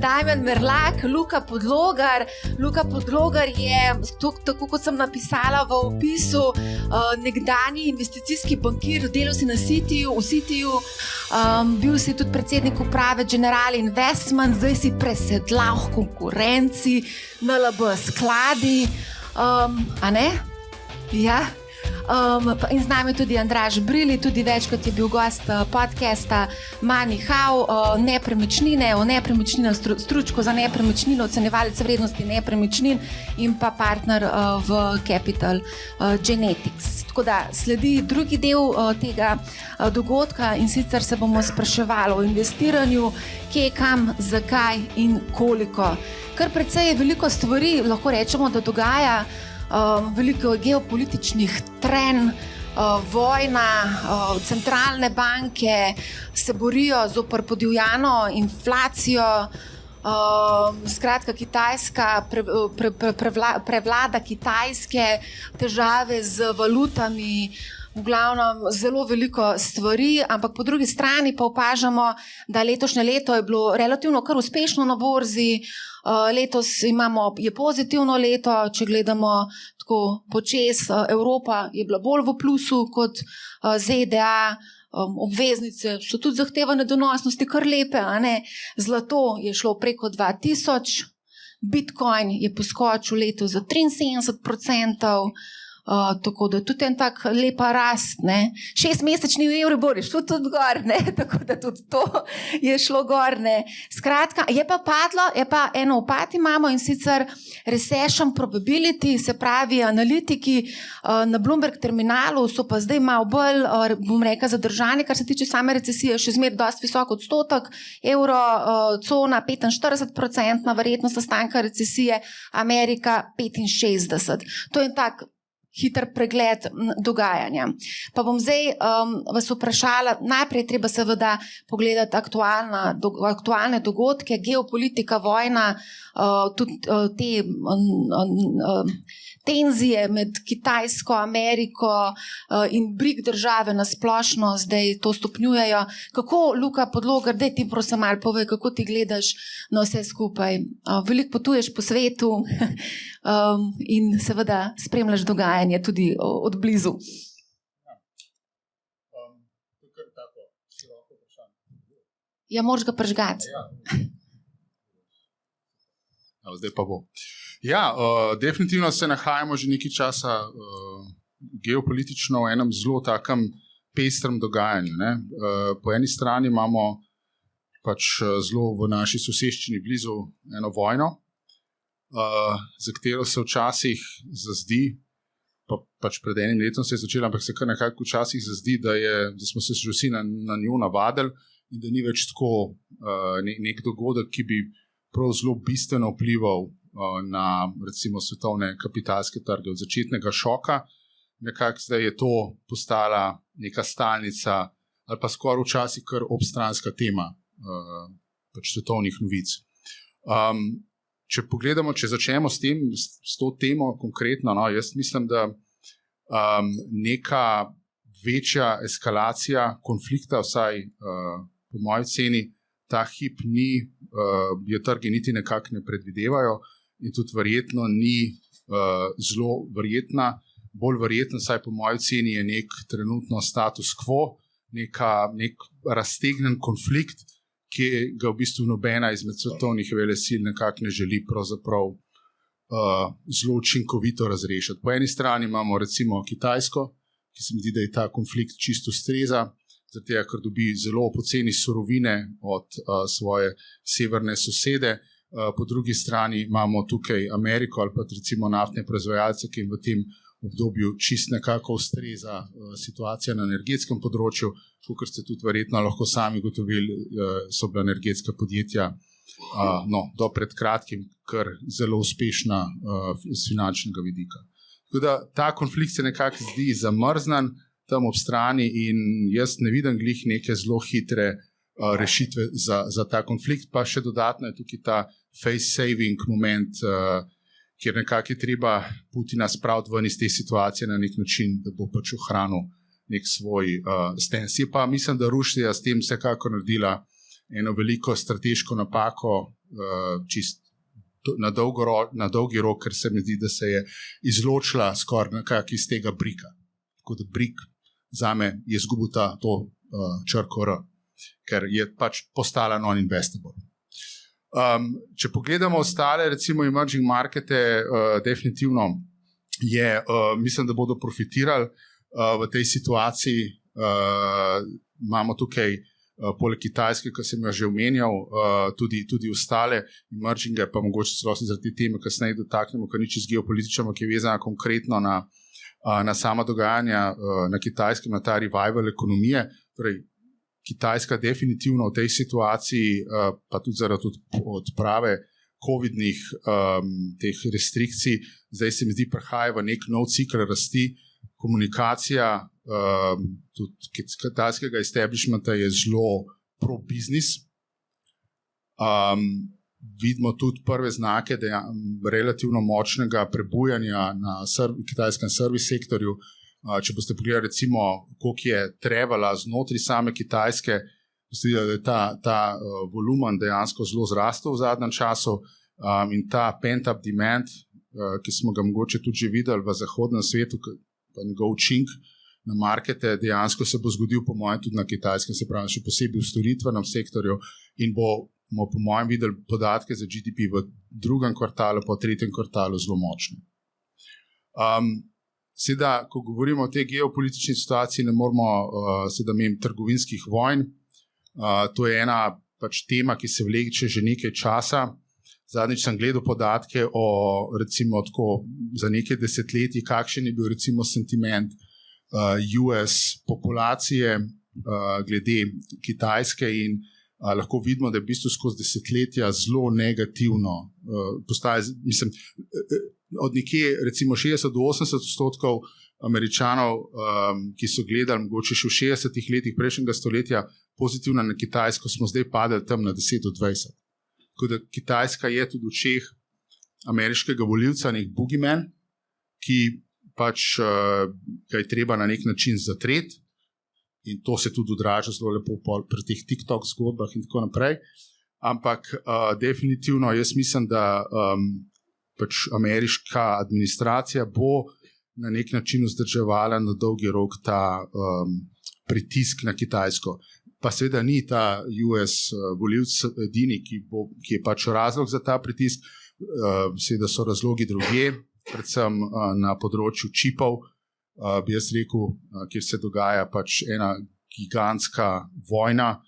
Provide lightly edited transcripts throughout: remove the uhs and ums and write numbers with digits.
Damjan Merlak, Luka Podlogar. Luka Podlogar je, tako kot sem napisala v opisu, nekdanji investicijski bankir, delal si na Cityju, bil si tudi predsednik uprave General Investment, zdaj si presedlal v konkurenci, NLB skladi, a ne? Ja. In z nami tudi Andraž Brili, tudi večkrat je bil gost podcasta Money How, nepremičnine, o nepremičninah, Stručko za nepremičnine, ocenjevalec vrednosti nepremičnin in pa partner v Capital Genetics. Tako da sledi drugi del tega dogodka in sicer se bomo spraševali o investiranju, kje, kam, zakaj in koliko. Kar precej je veliko stvari, lahko rečemo, da dogaja, veliko geopolitičnih trenj, vojna, centralne banke se borijo zoper podivjano inflacijo, skratka Kitajska, prevlada Kitajske, težave z valutami, v glavnem zelo veliko stvari, ampak po drugi strani pa opažamo, da letošnje leto je bilo relativno kar uspešno na borzi. Letos je pozitivno leto, če gledamo tako počez. Evropa je bila bolj v plusu kot ZDA, obveznice so tudi zahtevane donosnosti kar lepe, a ne? Zlato je šlo preko 2000, Bitcoin je poskočil letos za 73%, tako da tudi en tak lepa rast, ne. 6-mesečni Euribor je šlo tudi gor, ne, tako da tudi to je šlo gor, ne. Skratka, je pa padlo, eno upad imamo in sicer recession probability, se pravi analitiki na Bloomberg terminalu so pa zdaj malo bolj, bom rekla, zadržani, kar se tiče same recesije, še zmeraj dosti visok odstotek, cona 45% verjetnost nastanka recesije, Amerika 65%. To je tak hiter pregled dogajanja. Pa bom zdaj vas vprašala, najprej treba seveda pogledati aktualne dogodke, geopolitika, vojna, tudi te tenzije med Kitajsko, Ameriko in BRIC države na splošno zdaj to stopnjujejo. Kako, Luka Podlogar, daj ti prosim malo povej, kako ti gledaš na vse skupaj? Veliko potuješ po svetu in seveda spremljaš dogajanje tudi od blizu. To je kar tako široko vprašanje. Ja, moraš ga prižgati. Zdaj pa bo. Ja, definitivno se nahajamo že nekaj časa geopolitično v enem zelo takem pestrem dogajanju, ne. Po eni strani imamo pač zelo v naši soseščini blizu eno vojno, za katero se včasih zazdi, pač pred enim letom se je začela, ampak se kar nekako včasih zazdi, da smo se že vsi na njo navadili in da ni več tako nek dogodek, ki bi prav zelo bistveno vplival na recimo svetovne kapitalske trge. Od začetnega šoka, nekako zdaj je to postala neka stalnica ali pa skoraj včasih kar obstranska tema pač svetovnih novic. Če pogledamo, če začnemo s to temo konkretno, no, jaz mislim, da neka večja eskalacija konflikta, vsaj po moji ceni, ta hip ni, jo trgi niti nekako ne predvidevajo in tudi verjetno ni zelo verjetna. Bolj verjetno, saj po moji ceni, je nek trenutno status quo, nek raztegnen konflikt, ki ga v bistvu nobena izmed svetovnih velesil nekako ne želi pravzaprav zelo učinkovito razrešiti. Po eni strani imamo recimo Kitajsko, ki se mi zdi, da je ta konflikt čisto ustreza, zato ker dobi zelo poceni surovine od svoje severne sosede. Po drugi strani imamo tukaj Ameriko ali pa recimo naftne proizvajalce, ki jim v tem obdobju čist nekako ustreza situacija na energetskem področju, kakor ste tudi verjetno lahko sami gotovili, so bila energetska podjetja do pred kratkim kar zelo uspešna z finančnega vidika. Tako da ta konflikt se nekako zdi zamrznan tam ob strani in jaz ne vidim glih neke zelo hitre rešitve za ta konflikt, pa še dodatno je tukaj ta face-saving moment, kjer nekako je treba Putina spraviti ven iz te situacije na nek način, da bo pač ohranil nek svoj stance. Pa mislim, da Rusija s tem vsekakor naredila eno veliko strateško napako, čist na dolgi rok, ker se mi zdi, da se je izločila skoraj nekako iz tega brika. Tako da brik zame je izgubil to črko R, ker je pač postala non-investable. Če pogledamo ostale, recimo emerging markete, definitivno mislim, da bodo profitirali v tej situaciji. Imamo tukaj poleg Kitajske, ki sem jo že omenjal, tudi ostale emerginge, pa mogoče celo zaradi teme kasneje dotaknemo, ker ni čisto geopolitično, ki je vezana konkretno na sama dogajanja na Kitajskem, na ta revival ekonomije. Torej, Kitajska definitivno v tej situaciji, pa tudi zaradi odprave covidnih teh restrikcij, zdaj se mi zdi, prihaja v nek nov cikl rasti. Komunikacija tudi kitajskega establishmenta je zelo pro-biznis. Vidimo tudi prve znake relativno močnega prebujanja na kitajskem servis sektorju. Če boste pogledali, recimo, koliko je Travala znotraj same Kitajske, boste videli, da je ta volumen dejansko zelo zrastel v zadnjem času in ta pent-up demand, ki smo ga mogoče tudi že videli v zahodnem svetu, pa njegov učink na markete, dejansko se bo zgodil po mojem tudi na Kitajskem, se pravi še posebej v storitvenem sektorju in bomo po mojem videli podatke za GDP v drugem kvartalu, pa v tretjem kvartalu zelo močne. Seveda, ko govorimo o tej geopolitični situaciji, ne moramo imeti trgovinskih vojn. To je ena pač tema, ki se vleče že nekaj časa. Zadnjič sem gledal podatke recimo tako za nekaj desetletij, kakšen je bil recimo sentiment US populacije glede Kitajske in lahko vidimo, da je v bistvu skozi desetletja zelo negativno postaje, mislim, od nekje recimo 60-80% Američanov, ki so gledali mogoče še v 60 letih prejšnjega stoletja pozitivno na Kitajsko, smo zdaj padali tam na 10-20. Tako da Kitajska je tudi v očeh ameriškega volivca nek boogeyman, ki pač ga je treba na nek način zatreti in to se tudi odraža zelo lepo pri teh TikTok zgodbah in tako naprej. Ampak definitivno jaz mislim, da pač ameriška administracija bo na nek način vzdrževala na dolgi rok ta pritisk na Kitajsko. Pa seveda ni ta US volivc edini, ki je pač razlog za ta pritisk. Seveda so razlogi drugje, predvsem na področju čipov, bi jaz rekel, kjer se dogaja pač ena gigantska vojna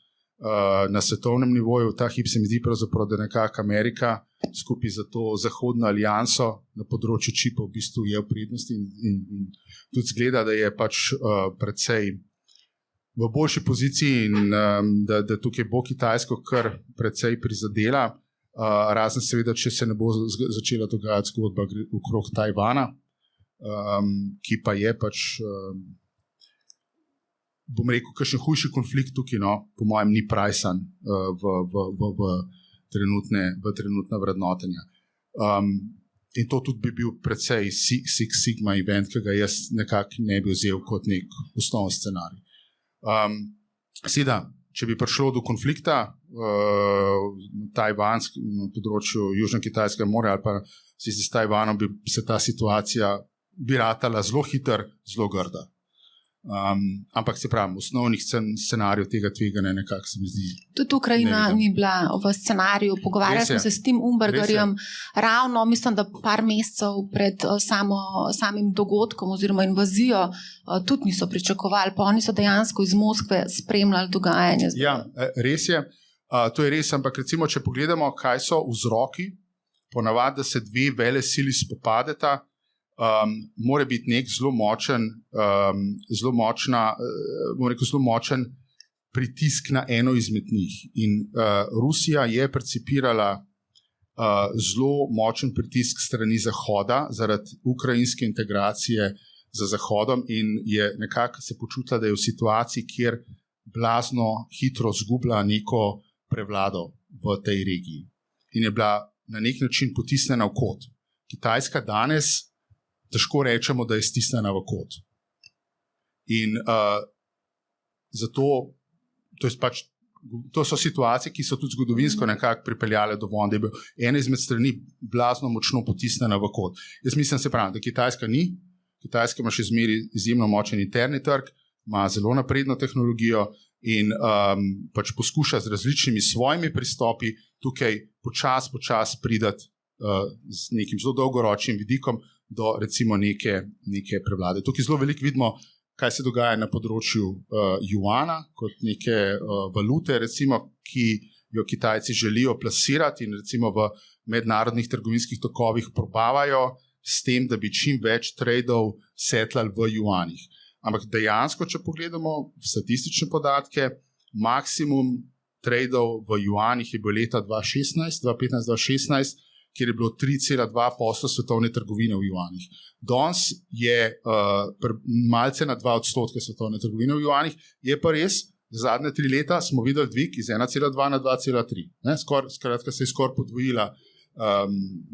na svetovnem nivoju. Ta hip se mi zdi pravzaprav, da nekako Amerika skupaj za to zahodno alianso na področju čipov v bistvu je v prednosti in tudi zgleda, da je pač precej v boljši poziciji in da tukaj bo Kitajsko kar precej prizadela, razen seveda, če se ne bo začela dogajati zgodba okrog Tajvana, ki pa je pač, bom rekel, kakšen hujši konflikt tukaj, po mojem, ni prajsan v trenutna vrednotenja. In to tudi bi bil precej Six Sigma event, ki ga jaz nekako ne bi vzel kot nek osnovni scenarij. Seveda, če bi prišlo do konflikta na področju Južno-Kitajskega morja ali pa s Tajvanom, bi se ta situacija bi ratala zelo hitro, zelo grda. Ampak se pravi, osnovnih scenarijev tega tveganja nekako se mi zdi. Tudi Ukrajina ni bila v scenariju. Pogovarjali smo se s Tim Umbergerjem ravno, mislim, da par mesecev pred samim dogodkom oziroma invazijo tudi niso pričakovali, pa oni so dejansko iz Moskve spremljali dogajanje. Ja, res je. To je res, ampak recimo, če pogledamo, kaj so vzroki, ponavadi, da se dve velesili spopadeta, mora biti nek zelo močen pritisk na eno izmed njih. In Rusija je percipirala zelo močen pritisk strani Zahoda zaradi ukrajinske integracije z Zahodom in je nekako se počutila, da je v situaciji, kjer blazno hitro zgublja neko prevlado v tej regiji. In je bila na nek način potisnjena v kot. Kitajska danes težko rečemo, da je stisnjena v kot. In zato, to je pač to so situacije, ki so tudi zgodovinsko nekako pripeljale do vojn, da je bil ena izmed strani blazno močno potisnjena v kot. Jaz mislim, da Kitajska ni. Kitajska ima še zmeraj izjemno močen interni trg, ima zelo napredno tehnologijo in pač poskuša z različnimi svojimi pristopi tukaj počas pridati z nekim zelo dolgoročnim vidikom do recimo neke prevlade. Tukaj zelo veliko vidimo, kaj se dogaja na področju juana kot neke valute, recimo, ki jo Kitajci želijo plasirati in recimo v mednarodnih trgovinskih tokovih probavajo s tem, da bi čim več tradov setlali v juanih. Ampak dejansko, če pogledamo statistične podatke, maksimum tradov v juanih je bil leta 2015-2016, kjer je bilo 3,2% svetovne trgovine v juanih. Danes je malce na 2% svetovne trgovine v juanih, je pa res, da zadnje 3 leta smo videli dvig iz 1,2 na 2,3. Skratka se je skoraj podvojila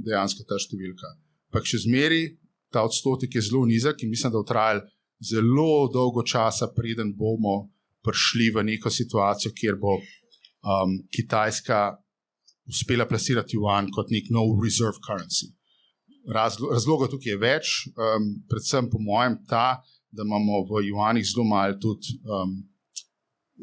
dejansko ta številka. Pak še zmeri ta odstotek je zelo nizek in mislim, da bo trajal zelo dolgo časa, preden bomo prišli v neko situacijo, kjer bo Kitajska uspela plasirati juan kot nek nov reserve currency. Razloga tukaj je več, predvsem po mojem ta, da imamo v juanih zelo malo tudi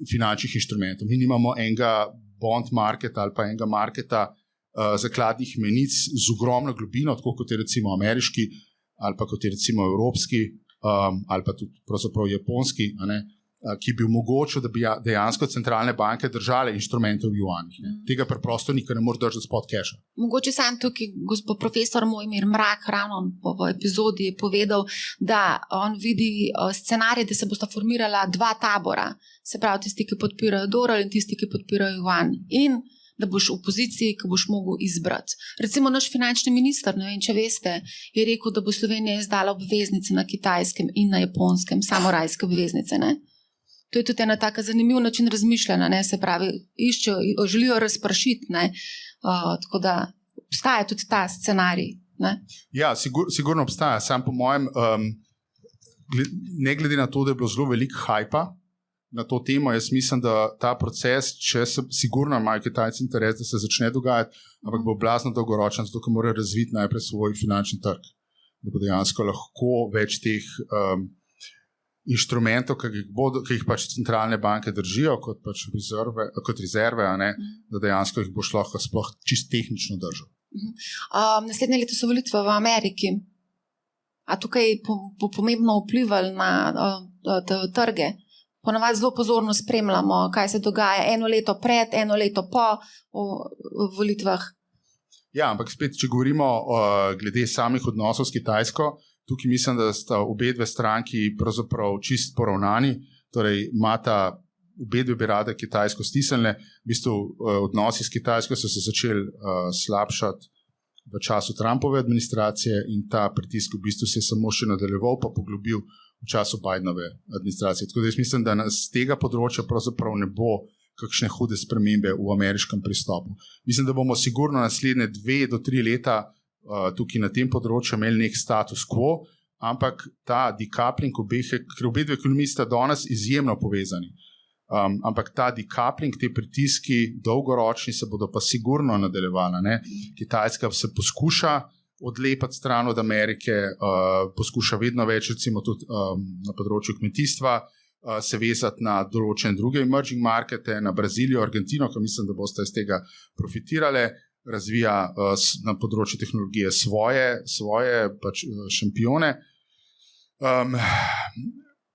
finančnih inštrumentov. Mi nimamo enega bond marketa ali pa enega marketa zakladnih menic z ogromno globino, tako kot je recimo ameriški ali pa kot je recimo evropski ali pa tudi pravzaprav japonski, ki bi omogočil, da bi dejansko centralne banke držale inštrumente v juanih. Tega preprosto nikar ne more držati spod keša. Mogoče sam tukaj gospod profesor Mojmir Mrak ravno v epizodi je povedal, da on vidi scenarij, da se bosta formirala 2 tabora, se pravi tisti, ki podpirajo dolar in tisti, ki podpirajo juan. In da boš v poziciji, ki boš mogel izbrati. Recimo naš finančni minister, ne vem, če veste, je rekel, da bo Slovenija izdala obveznice na kitajskem in na japonskem, samorajske obveznice, ne? To je tudi ena taka zanimiv način razmišljanja, se pravi, želijo razpršiti, tako da obstaja tudi ta scenarij. Ne? Ja, sigurno obstaja, sam po mojem, ne glede na to, da je bilo zelo veliko hajpa na to temo, jaz mislim, da ta proces, če se sigurno imajo Kitajci interes, da se začne dogajati, ampak bo blazno dolgoročen, zato ker mora razviti najprej svoj finančni trg, da bo dejansko lahko več teh inštrumentov, ki jih pač centralne banke držijo kot pač rezerve, da dejansko jih boš lahko sploh čisto tehnično držal. Naslednje leto so volitve v Ameriki. A tukaj bo pomembno vplivalo na trge? Ponavadi zelo pozorno spremljamo, kaj se dogaja 1 leto pred, 1 leto po volitvah. Ja, ampak spet, če govorimo glede samih odnosov s Kitajsko, tukaj mislim, da sta obedve stranki pravzaprav čist poravnani, torej imata obedve bi rade Kitajsko stisnile, v bistvu odnosi s Kitajsko so se začeli slabšati v času Trumpove administracije in ta pritisk v bistvu se je samo še nadaljeval pa poglobil v času Bidenove administracije. Tako da jaz mislim, da nas z tega področja pravzaprav ne bo kakšne hude spremembe v ameriškem pristopu. Mislim, da bomo sigurno naslednje 2 do 3 leta tukaj na tem področju imeli nek status quo, ampak ta decoupling ker obedve ekonomiji sta danes izjemno povezani, ampak ta decoupling, te pritiski dolgoročni se bodo pa sigurno nadaljevali. Kitajska se poskuša odlepati stran od Amerike, poskuša vedno več recimo tudi na področju kmetijstva, se vezati na določene druge emerging markete, na Brazilijo, Argentino, ki mislim, da boste iz tega profitirale, razvija na področju tehnologije svoje pač šampione.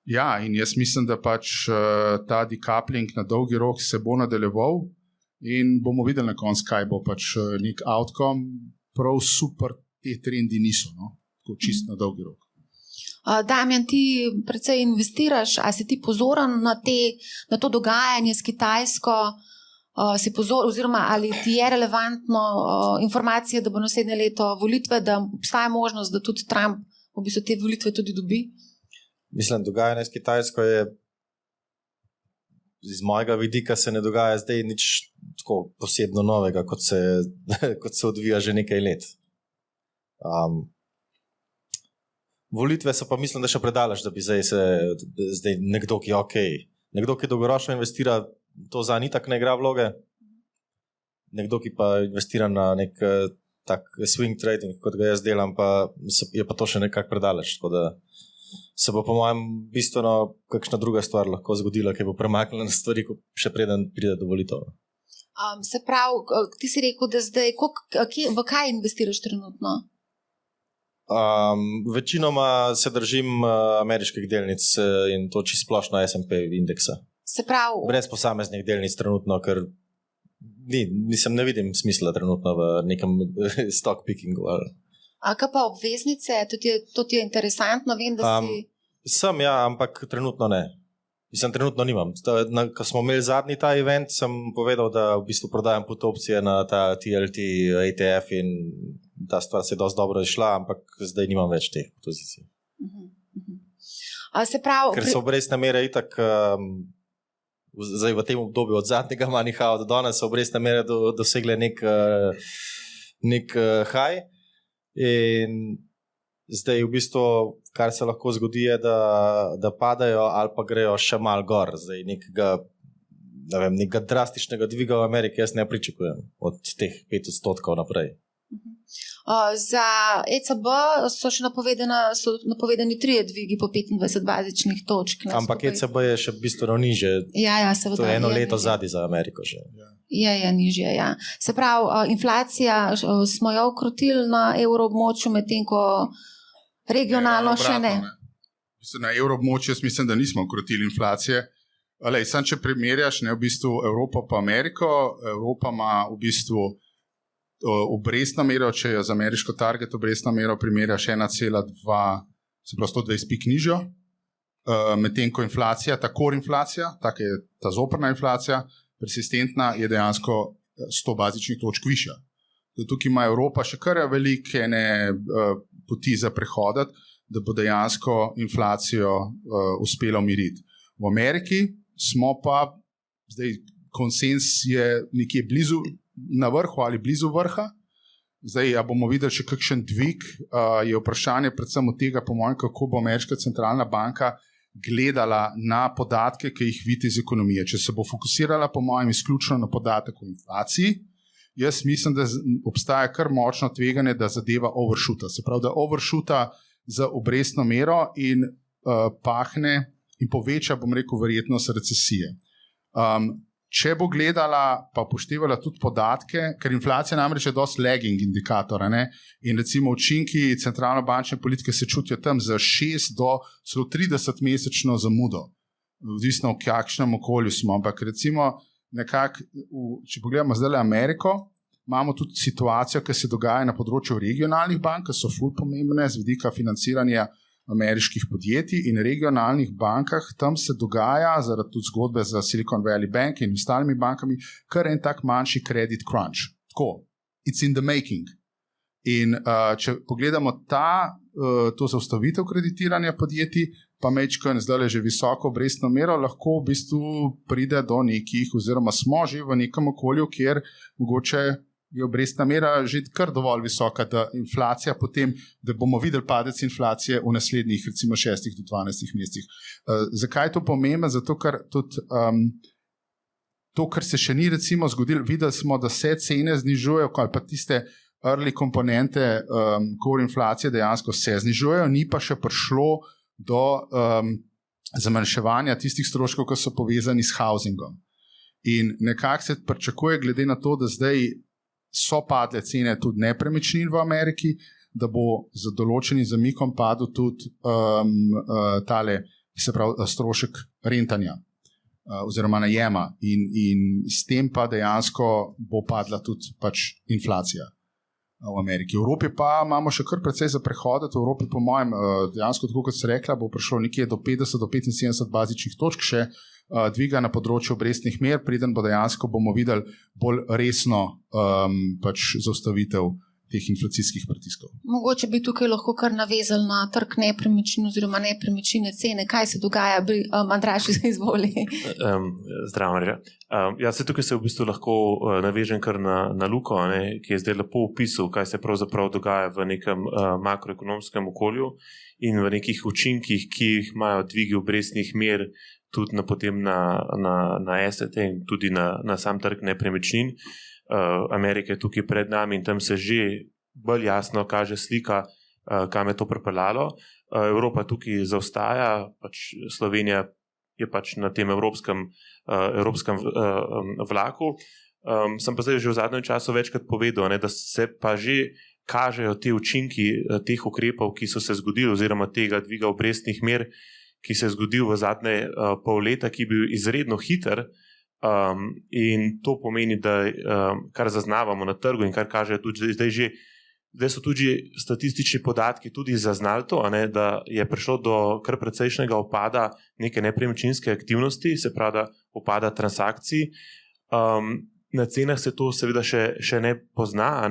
Ja, in jaz mislim, da pač ta decoupling na dolgi rok se bo nadaljeval in bomo videli na koncu, kaj bo pač nek outcome. Prav super te trendi niso, tako čist na dolgi rok. Damjan, ti precej investiraš, a si ti pozoren na to dogajanje s Kitajsko, oziroma ali ti je relevantno informacija, da bo naslednje leto volitve, da obstaja možnost, da tudi Trump v bistvu te volitve tudi dobi? Mislim, dogajanje s Kitajsko je iz mojega vidika se ne dogaja zdaj nič tako posebno novega, kot se odvija že nekaj let. Volitve so pa mislim, da še predaleč, da bi zdaj nekdo, ki je okej. Nekdo, ki dolgoročno investira, to za nitak ne igra vloge. Nekdo, ki pa investira na nek tak swing trading, kot ga jaz delam, pa je pa to še nekako predaleč. Tako da se bo po mojem bistveno kakšna druga stvar lahko zgodila, ki bo premaknila stvari, še preden pride do volitev. Se pravi, ti si rekel, da zdaj, v kaj investiraš trenutno? Večinoma se držim ameriških delnic in to čisto splošno S&P indeksa. Se pravi, brez posameznih delnic trenutno, ker ne vidim smisla trenutno v nekem stock pickingu. Kaj pa obveznice? To ti je interesantno, vem, da si... Sem, ja, ampak trenutno ne. Trenutno nimam. Ko smo imeli zadnji ta event, sem povedal, da v bistvu prodajam put opcije na ta TLT ETF in ta stvar se je dosti dobro išla, ampak zdaj nimam več teh pozicij. Se pravi, ker so obrestne mere itak zdaj v tem obdobju od zadnjega manihao do danes so obrestne mere dosegle nek high in zdaj v bistvu kar se lahko zgodi je, da padajo ali pa grejo še malo gor. Zdaj nekega drastičnega dviga v Ameriki jaz ne pričakujem od teh 5% naprej. Za ECB so še napovedani 3 dvigi po 25 bazičnih točk. Ampak ECB je še bistveno niže. Ja, seveda. To je eno leto zadnji za Ameriko že. Je nižje, ja. Se pravi, inflacija smo jo ukrotili na evroobmočju, medtem ko regionalno še ne. Na evroobmočju jaz mislim, da nismo ukrotili inflacije. Sam če primerjaš v bistvu Evropo pa Ameriko, Evropa ima v bistvu obrestna mera, če jo z ameriško target obrestna mera primerjaš 1,2, se pravi 120 pik nižjo, medtem ko inflacija, ta core inflacija, ta zoprna inflacija, persistentna je dejansko 100 bazičnih točk višja. Tukaj ima Evropa še kar velike poti za prehodati, da bo dejansko inflacijo uspelo umiriti. V Ameriki smo pa, zdaj konsens je nekje blizu na vrhu ali blizu vrha. Zdaj, a bomo videli še kakšen dvig, je vprašanje predvsem od tega, po mojem, kako bo ameriška centralna banka gledala na podatke, ki jih vidi iz ekonomije. Če se bo fokusirala, po mojem, izključno na podatek o inflaciji, jaz mislim, da obstaja kar močno tveganje, da zadeva overshoota. Se pravi, da overshoota z obrestno mero in pahne in poveča, bom rekel, verjetnost recesije. Če bo gledala, pa upoštevala tudi podatke, ker inflacija namreč je dosti lagging indikator, in recimo učinki centralno-bančne politike se čutijo tam za 6 do celo 30 mesečno zamudo. Odvisno v kakšnem okolju smo, ampak recimo nekako, če pogledamo zdaj Ameriko, imamo tudi situacijo, ki se dogaja na področju regionalnih bank, ki so ful pomembne z vidika financiranja ameriških podjetij in regionalnih bankah, tam se dogaja zaradi tudi zgodbe za Silicon Valley Bank in ostalimi bankami, kar en tak manjši credit crunch. Tako, it's in the making. In če pogledamo to zaustavitev kreditiranja podjetij, pa mečkaj zdaj že visoko obrestno mero, lahko v bistvu pride do nekih, oziroma smo že v nekem okolju, kjer mogoče je obrestna mera že kar dovolj visoka, da inflacija potem, da bomo videli padec inflacije v naslednjih recimo 6 do 12 mesecih. Zakaj je to pomembno? Zato, ker tudi to, kar se še ni recimo zgodilo, videli smo, da se cene znižujejo, ali pa tiste early komponente core inflacije dejansko se znižujejo, ni pa še prišlo do zmanjševanja tistih stroškov, ki so povezani s housingom. In nekako se pričakuje, glede na to, da zdaj so padle cene tudi nepremičnin v Ameriki, da bo z določenim zamikom padel tudi strošek rentanja oziroma najema in s tem pa dejansko bo padla tudi inflacija v Ameriki. V Evropi pa imamo še kar precej za prehoditi. V Evropi po mojem dejansko, tako kot se rekla, bo prišlo nekje do 50 do 75 bazičnih točk še dviga na področju obrestnih mer, preden bo dejansko bomo videli bolj resno zaustavitev teh inflacijskih pritiskov. Mogoče bi tukaj lahko kar navezali na trg nepremičnin oziroma nepremičnine cene. Kaj se dogaja? Andraž, izvoli. Zdravo, Marija. Tukaj se v bistvu lahko navežem kar na Luko, ki je zdaj lepo opisal, kaj se pravzaprav dogaja v nekem makroekonomskem okolju in v nekih učinkih, ki jih imajo dvigi obrestnih mer tudi potem na asete in tudi na sam trg nepremičnin. Amerika je tukaj pred nami in tam se že bolj jasno kaže slika, kam je to pripeljalo. Evropa tukaj zaostaja, Slovenija je na tem evropskem vlaku. Sem pa zdaj že v zadnjem času večkrat povedal, da se pa že kažejo te učinki teh ukrepov, ki so se zgodili, oziroma tega dviga obrestnih mer, ki se je zgodil v zadnje pol leta, ki je bil izredno hiter. In to pomeni, da kar zaznavamo na trgu in kar kažejo tudi zdaj so tudi statistični podatki tudi zaznali to, da je prišlo do kar precejšnjega upada neke nepremičninske aktivnosti, se pravi, da upada transakcij. Na cenah se to seveda še ne pozna,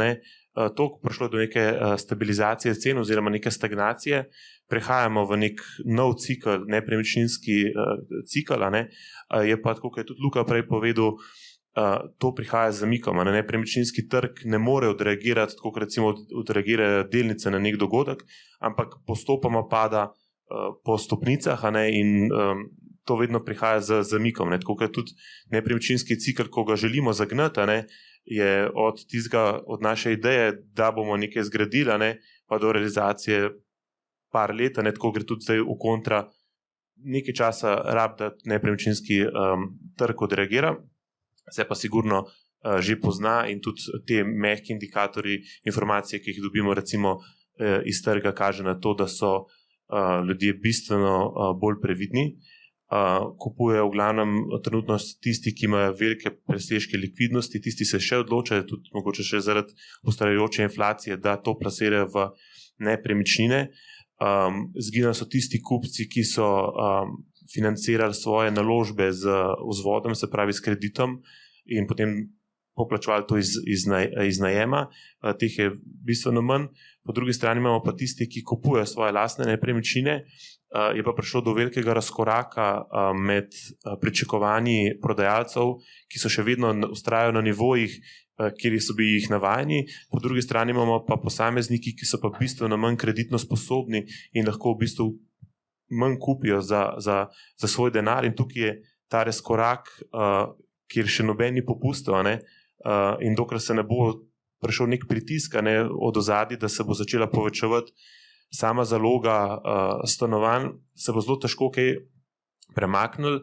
to prišlo do neke stabilizacije cen oziroma neke stagnacije. Prehajamo v nek nov cikl, nepremičninski cikl, je pa, tako kot je tudi Luka prej povedal, to prihaja z zamikom. Nepremičninski trg ne more odreagirati, tako kot recimo odreagirajo delnice na nek dogodek, ampak postopoma pada po stopnicah in to vedno prihaja z zamikom. Tako kot je tudi nepremičninski cikl, ko ga želimo zagnati, je od naše ideje, da bomo nekaj zgradili, pa do realizacije par let, tako gre tudi zdaj v kontra, nekaj časa rab, da nepremičninski trg odreagira, se pa sigurno že pozna in tudi te mehki indikatorji, informacije, ki jih dobimo recimo iz trga, kaže na to, da so ljudje bistveno bolj previdni. Kupujejo v glavnem trenutno tisti, ki imajo velike presežke likvidnosti, tisti se še odločajo, tudi mogoče še zaradi ustvarjajoče inflacije, da to plasirajo v nepremičnine. Zginili so tisti kupci, ki so financirali svoje naložbe z vzvodom, se pravi s kreditom, in potem poplačevali to iz najema. Teh je bistveno manj. Po drugi strani imamo pa tisti, ki kupujejo svoje lastne nepremičnine. Je pa prišlo do velikega razkoraka med pričakovanji prodajalcev, ki so še vedno vztrajajo na nivojih, kjer so bili jih navajeni. Po drugi strani imamo pa posamezniki, ki so pa bistveno manj kreditno sposobni in lahko v bistvu manj kupijo za svoj denar. In tukaj je ta razkorak, kjer še noben ni popustil, in dokler se ne bo prišel nek pritisk od ozadja, da se bo začela povečevati sama zaloga stanovanj, se bo zelo težko kaj premaknili.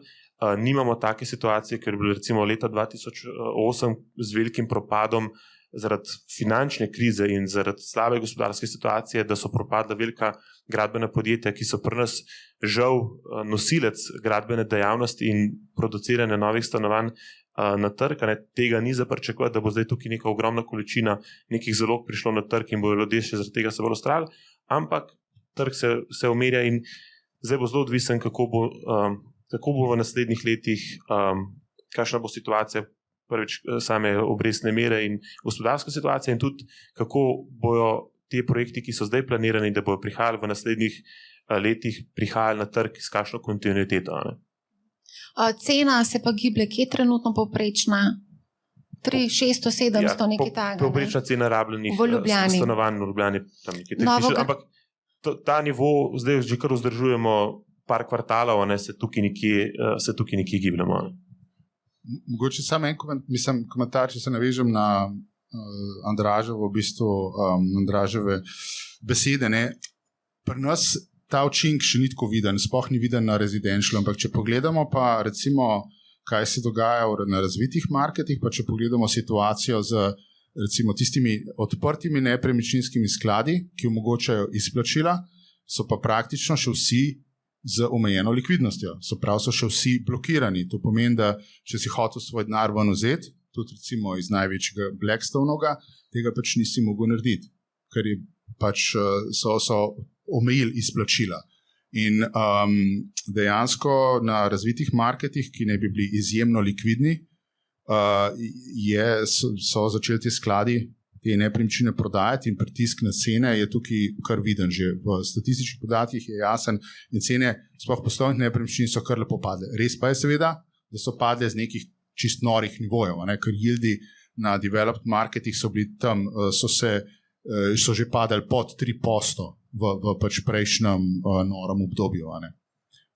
Nimamo take situacije, ker je bilo recimo leta 2008 z velikim propadom zaradi finančne krize in zaradi slabe gospodarske situacije, da so propadla velika gradbena podjetja, ki so pri nas žal nosilec gradbene dejavnosti in produciranje novih stanovanj na trg. Tega ni za pričakovati, da bo zdaj tukaj neka ogromna količina nekih zalog prišlo na trg in bodo ljudje še zaradi tega se bolj ustrajali, ampak trg se umirja in zdaj bo zelo odvisen, kako bo v naslednjih letih, kakšna bo situacija, prvič same obrestne mere in gospodarska situacija, in tudi kako bojo te projekti, ki so zdaj planirani, da bojo prihajali v naslednjih letih, prihajali na trg s kakšno kontinuiteto. Cena se pa giblje, kje je trenutno povprečna? 300, 600, 700, nekaj takega. Povprečna cena rabljenih stanovanj v Ljubljani tam nekaj takega. Ampak ta nivo zdaj že kar vzdržujemo par kvartalov, se tukaj nekje gibljamo. Mogoče samo en komentar, če se navežem na Andraževo, v bistvu Andraževe besede. Pri nas ta učinek še ni tako viden, sploh ni viden na residential, ampak če pogledamo pa recimo, kaj se dogaja na razvitih marketih, pa če pogledamo situacijo z recimo tistimi odprtimi nepremičninskimi skladi, ki omogočajo izplačila, so pa praktično še vsi z omejeno likvidnostjo. So še vsi blokirani. To pomeni, da če si hotel svoj denar ven vzeti, tudi recimo iz največjega Blackstoneovega, tega pač nisi mogel narediti, ker je pač so omejili izplačila. In dejansko na razvitih marketih, ki ne bi bili izjemno likvidni, so začeli ti skladi te nepremičnine prodajati in pritisk na cene je tukaj kar viden. Že v statističnih podatkih je jasen in cene sploh poslovnih nepremičnin so kar lepo padle. Res pa je seveda, da so padle z nekih čist norih nivojev, ker yieldi na developed marketih so bili tam, so že padali pod 3% v pač prejšnjem norem obdobju.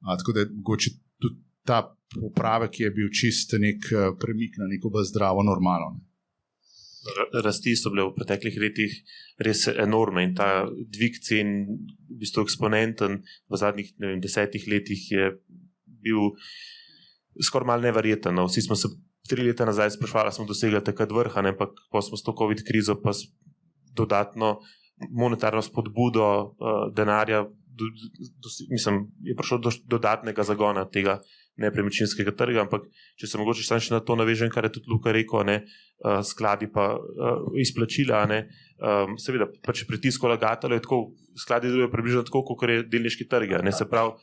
Tako da mogoče tudi ta popravek je bil čist nek premik na neko bolj zdravo normalo. Rasti so bile v preteklih letih res enormne in ta dvig cen, v bistvu eksponenten, v zadnjih 10 letih je bil skoraj malo neverjeten. No. Vsi smo se 3 leta nazaj sprašvali, smo dosegli takrat vrh, ampak pa smo s to COVID krizo pa dodatno monetarno spodbudo denarja, mislim, je prišlo do dodatnega zagona tega nepremičninskega trga, ampak če se mogoče še na to navežem, kar je tudi Luka rekel, skladi pa izplačila, seveda pač pritisk vlagateljev je tako, skladi delujejo približno tako, kot je delniški trg, se pravi,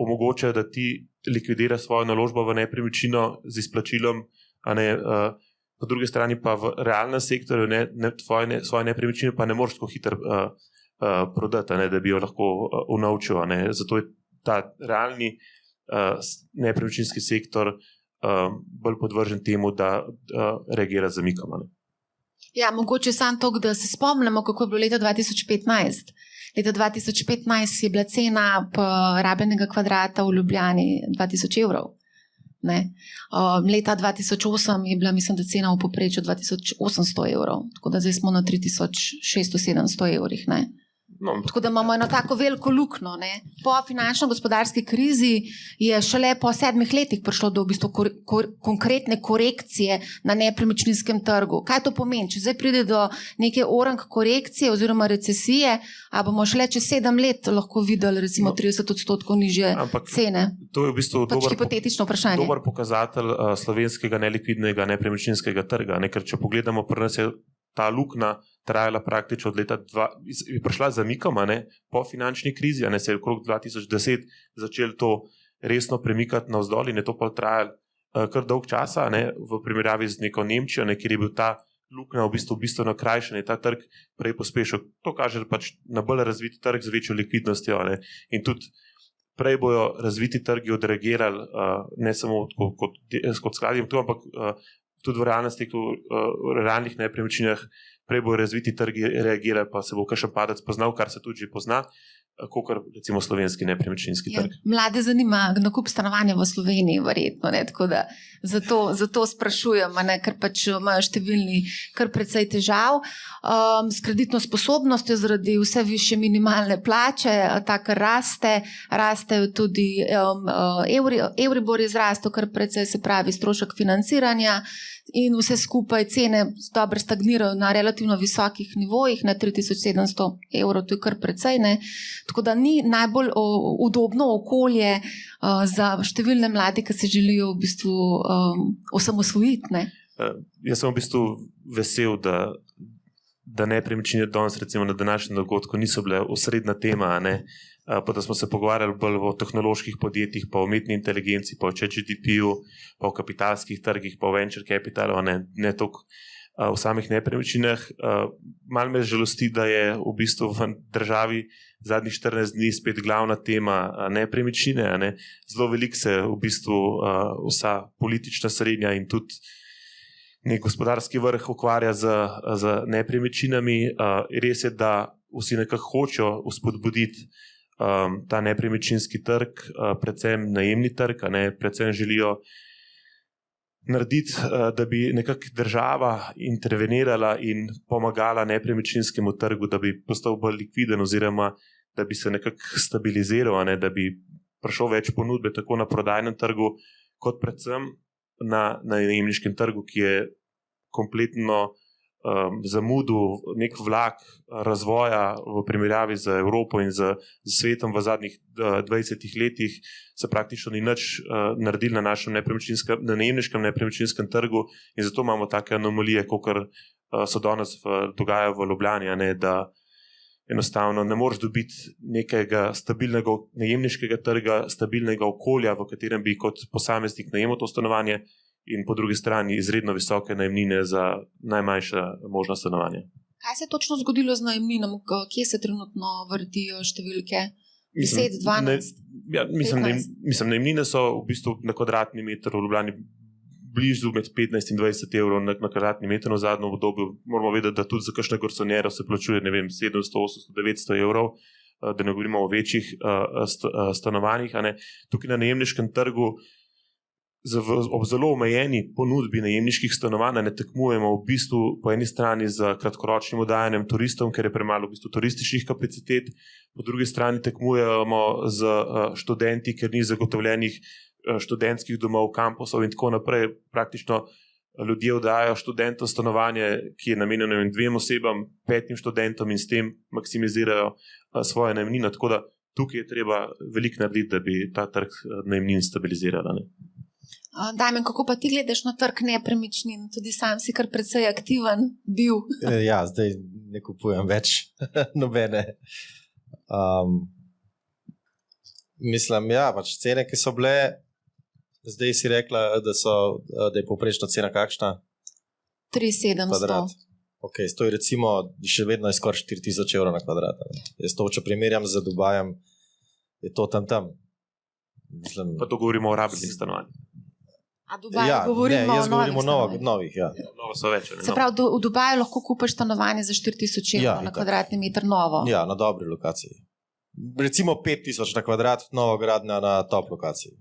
omogočajo, da ti likvidiraš svojo naložbo v nepremičnino z izplačilom, po drugi strani pa v realnem sektorju svoje nepremičnine pa ne moreš tako hitro prodati, da bi jo lahko unovčil. Zato je ta realni nepremičninski sektor bolj podvržen temu, da reagira z zamikom. Ja, mogoče samo to, da se spomnimo, kako je bilo leta 2015. Leta 2015 je bila cena rabljenega kvadrata v Ljubljani 2000 evrov. Leta 2008 je bila, mislim, da cena v povprečju 2800 evrov, tako da zdaj smo na 3600-700 evrih. No. Tako da imamo eno tako veliko luknjo. Po finančno-gospodarski krizi je šele po 7 letih prišlo do v bistvu konkretne korekcije na nepremičninskem trgu. Kaj to pomeni? Če zdaj pride do neke orang korekcije oziroma recesije, a bomo šele čez 7 let lahko videli recimo 30% nižje cene? To je v bistvu hipotetično vprašanje. Dober pokazatelj slovenskega nelikvidnega nepremičninskega trga. Ker če pogledamo, pri nas je ta luknja trajala praktično od leta je prišla z zamikom, po finančni krizi, se je okrog 2010 začel to resno premikati navzdol in je to pa trajalo kar dolg časa, v primerjavi z neko Nemčijo, kjer je bil ta luknja v bistvu bistveno krajša in je ta trg prej pospešil. To kaže pač na bolj razviti trg z večjo likvidnostjo, in tudi prej bojo razviti trgi odreagirali, ne samo kot skladi, ampak tudi v realnosti, v realnih nepremičninah, prej bojo razviti trgi reagirali, pa se bo kakšen padec poznal, kar se tudi že pozna, kakor recimo slovenski nepremičninski trg. Mlade zanima nakup stanovanja v Sloveniji, verjetno, tako da zato sprašujem, ker pač imajo številni kar precej težav s kreditno sposobnostjo zaradi vse višje minimalne plače, ta kar raste tudi Euribor je zrastel kar precej, se pravi strošek financiranja in vse skupaj cene dobro stagnirajo na relativno visokih nivojih, na 3700 evrov, to je kar precej, tako da ni najbolj udobno okolje za številne mlade, ki se želijo v bistvu osamosvojiti. Jaz sem v bistvu vesel, da nepremičnine danes recimo na današnjem dogodku niso bile osrednja tema, pa da smo se pogovarjali bolj o tehnoloških podjetjih, pa o umetni inteligenci, pa o ChatGPT-ju, pa o kapitalskih trgih, pa o venture capitalu, ne toliko v samih nepremičninah. Malo me žalosti, da je v bistvu v državi zadnjih 14 dni spet glavna tema nepremičnine. Zelo veliko se v bistvu vsa politična srednja in tudi nek gospodarski vrh ukvarja z nepremičninami. Res je, da vsi nekako hočejo vzpodbuditi ta nepremičninski trg, predvsem najemni trg, predvsem želijo narediti, da bi nekako država intervenirala in pomagala nepremičninskemu trgu, da bi postal bolj likviden oziroma da bi se nekako stabiliziral, da bi prišlo več ponudbe tako na prodajnem trgu, kot predvsem na najemniškem trgu, ki je kompletno zamudil nek vlak razvoja v primerjavi z Evropo in z svetom v zadnjih 20 letih, se praktično ni nič naredili na našem najemniškem nepremičninskem trgu in zato imamo take anomalije, kot so danes dogajajo v Ljubljani, da enostavno ne moreš dobiti nekega stabilnega najemniškega trga, stabilnega okolja, v katerem bi kot posameznik najemal to stanovanje in po drugi strani izredno visoke najemnine za najmanjša možna stanovanja. Kaj se je točno zgodilo z najemninami, kje se trenutno vrtijo številke? 10, 12? Najemnine so v bistvu na kvadratni meter v Ljubljani blizu med 15 in 20 evrov na kvadratni meter v zadnjem obdobju. Moramo vedeti, da tudi za kakšne garsonjere se plačuje 700, 800, 900 evrov, da ne govorimo o večjih stanovanjih. Tukaj na najemniškem trgu ob zelo omejeni ponudbi najemniških stanovanj ne tekmujemo v bistvu po eni strani z kratkoročnim oddajanjem turistom, ker je premalo v bistvu turističnih kapacitet, po drugi strani tekmujemo z študenti, ker ni zagotovljenih študentskih domov, kampusov in tako naprej. Praktično ljudje oddajajo študentom stanovanje, ki je namenjeno 2 osebam, 5 študentom in s tem maksimizirajo svoje najemnine. Tako da tukaj je treba veliko narediti, da bi ta trg najemnin stabilizirala. Damjan, kako pa ti gledaš na trg nepremičnin? Tudi sam si kar precej aktiven bil. Ja, zdaj ne kupujem več nobene. Mislim, ja, pač cene, ki so bile, zdaj si rekla, da je povprečna cena kakšna? 3700. Ok, to je recimo še vedno skoraj 4000 evrov na kvadrat. Jaz to, če primerjam z Dubajem, je to tam. Mislim, pa to govorimo o rabljenih stanovanjih. A Dubaju govorimo jaz govorim o novih, ja. Novo so več. Se pravi, v Dubaju lahko kupiš stanovanje za 4000 evrov na kvadratni meter novo? Ja, na dobri lokaciji. Recimo 5000 na kvadrat, novogradnja na top lokaciji.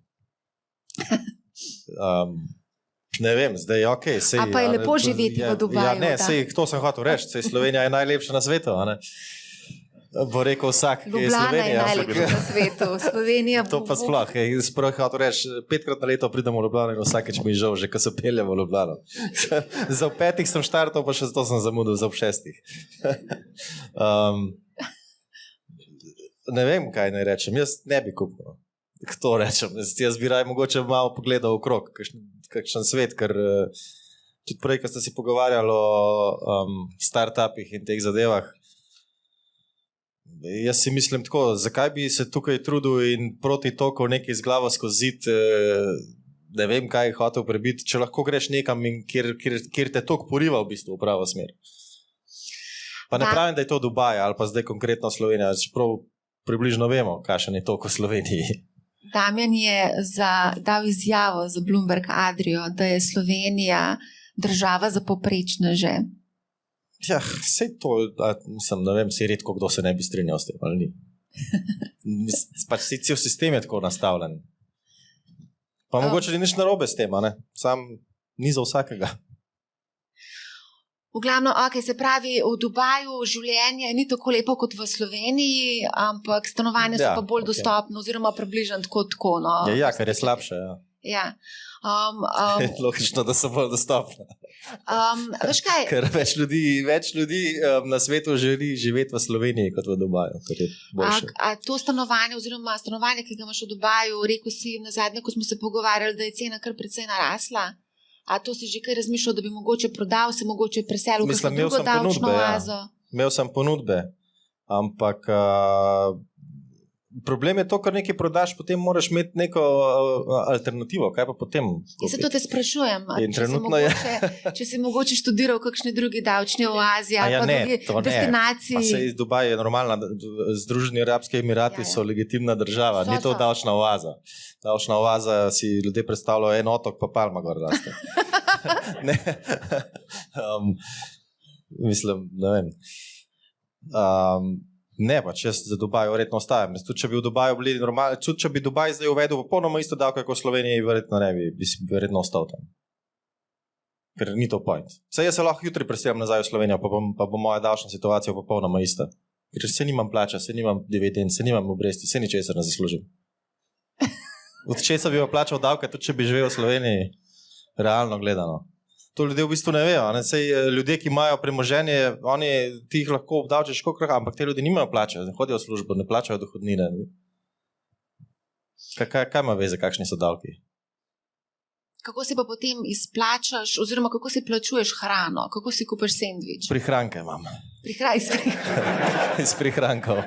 Ne vem, zdaj je ok. A pa je lepo živeti v Dubaju? Ja, ne, to sem hotel reči. Slovenija je najlepša na svetu, a ne? Bo rekel vsak, ki je Slovenija. Ljubljana je najlepša na svetu. Slovenija to pa sploh. Sploh hotel reči, 5krat na leto pridemo v Ljubljano in vsakeč mi je žal, že ko se peljemo v Ljubljano. Za 5 sem štartal, pa še zato sem zamudil za 6. Ne vem, kaj naj rečem. Jaz ne bi kupil. Kdo rečem? Jaz bi raj mogoče malo pogledal okrog, kakšen svet, ker tudi prej, ko ste si pogovarjali o startupih in teh zadevah, jaz si mislim tako, zakaj bi se tukaj trudil in proti toku nekaj z glavo skozi zid, ne vem, kaj je hotel prebiti, če lahko greš nekam, kjer te tok poriva v bistvu v pravo smer. Pa ne pravim, da je to Dubaj ali pa zdaj konkretno Slovenija, čeprav približno vemo, kakšen je tok v Sloveniji. Damjan je dal izjavo za Bloomberg Adrio, da je Slovenija država za povprečneže. Ja, sej to, mislim, ne vem, si redko kdo se ne bi strinjal s tem, ali ni. Pač cel sistem je tako nastavljen. Pa mogoče ni nič narobe s tem, ne? Sam ni za vsakega. V glavnem, se pravi, v Dubaju življenje ni tako lepo kot v Sloveniji, ampak stanovanja so pa bolj dostopno oziroma približno tako. No. Ja, ker je slabše. Ja. Logično, da so bolj dostopne. Veš kaj? Ker več ljudi na svetu želi živeti v Sloveniji kot v Dubaju, ker je boljše. A to stanovanje oziroma stanovanje, ki ga imaš v Dubaju, rekel si na zadnje, ko smo se pogovarjali, da je cena kar precej narasla? A to si že kaj razmišljal, da bi mogoče prodal, se mogoče preselil v kakšno drugo davčno oazo? Imel sem ponudbe, ampak problem je to, ker nekaj prodaš, potem moraš imeti neko alternativo. Kaj pa potem? Jaz se to te sprašujem. Če si mogoče študiral v kakšni drugi davčni oazi ali pa drugi destinaciji. Pa se iz Dubaja je normalna. Združeni Arabski Emirati so legitimna država. Ni to davčna oaza. Davčna oaza si ljudje predstavljajo en otok, pa Palma gor raste. Mislim, ne vem. Ne, pač jaz za Dubaj verjetno ostajam. Tudi če bi v Dubaju bili normalni, tudi če bi Dubaj zdaj uvedel popolnoma isto davko kot v Sloveniji, verjetno ne bi verjetno ostal tam. Ker ni to point. Saj jaz se lahko jutri preselim nazaj v Slovenijo, pa bo moja davčna situacija popolnoma ista. Ker se nimam plača, se nimam dividend, se nimam obresti, se ničesar ne zaslužim. Od česa bi pa plačal davke, tudi če bi živel v Sloveniji, realno gledano. To ljudje v bistvu ne vejo. Sej, ljudje, ki imajo premoženje, ti jih lahko obdavčiš kolikor, ampak te ljudi nimajo plače, ne hodijo v službo, ne plačajo dohodnine. Kaj ima veze, kakšni so davki? Kako si pa potem izplačaš, oziroma kako si plačuješ hrano? Kako si kupiš sendvič? Prihranke imam. Iz prihrankov.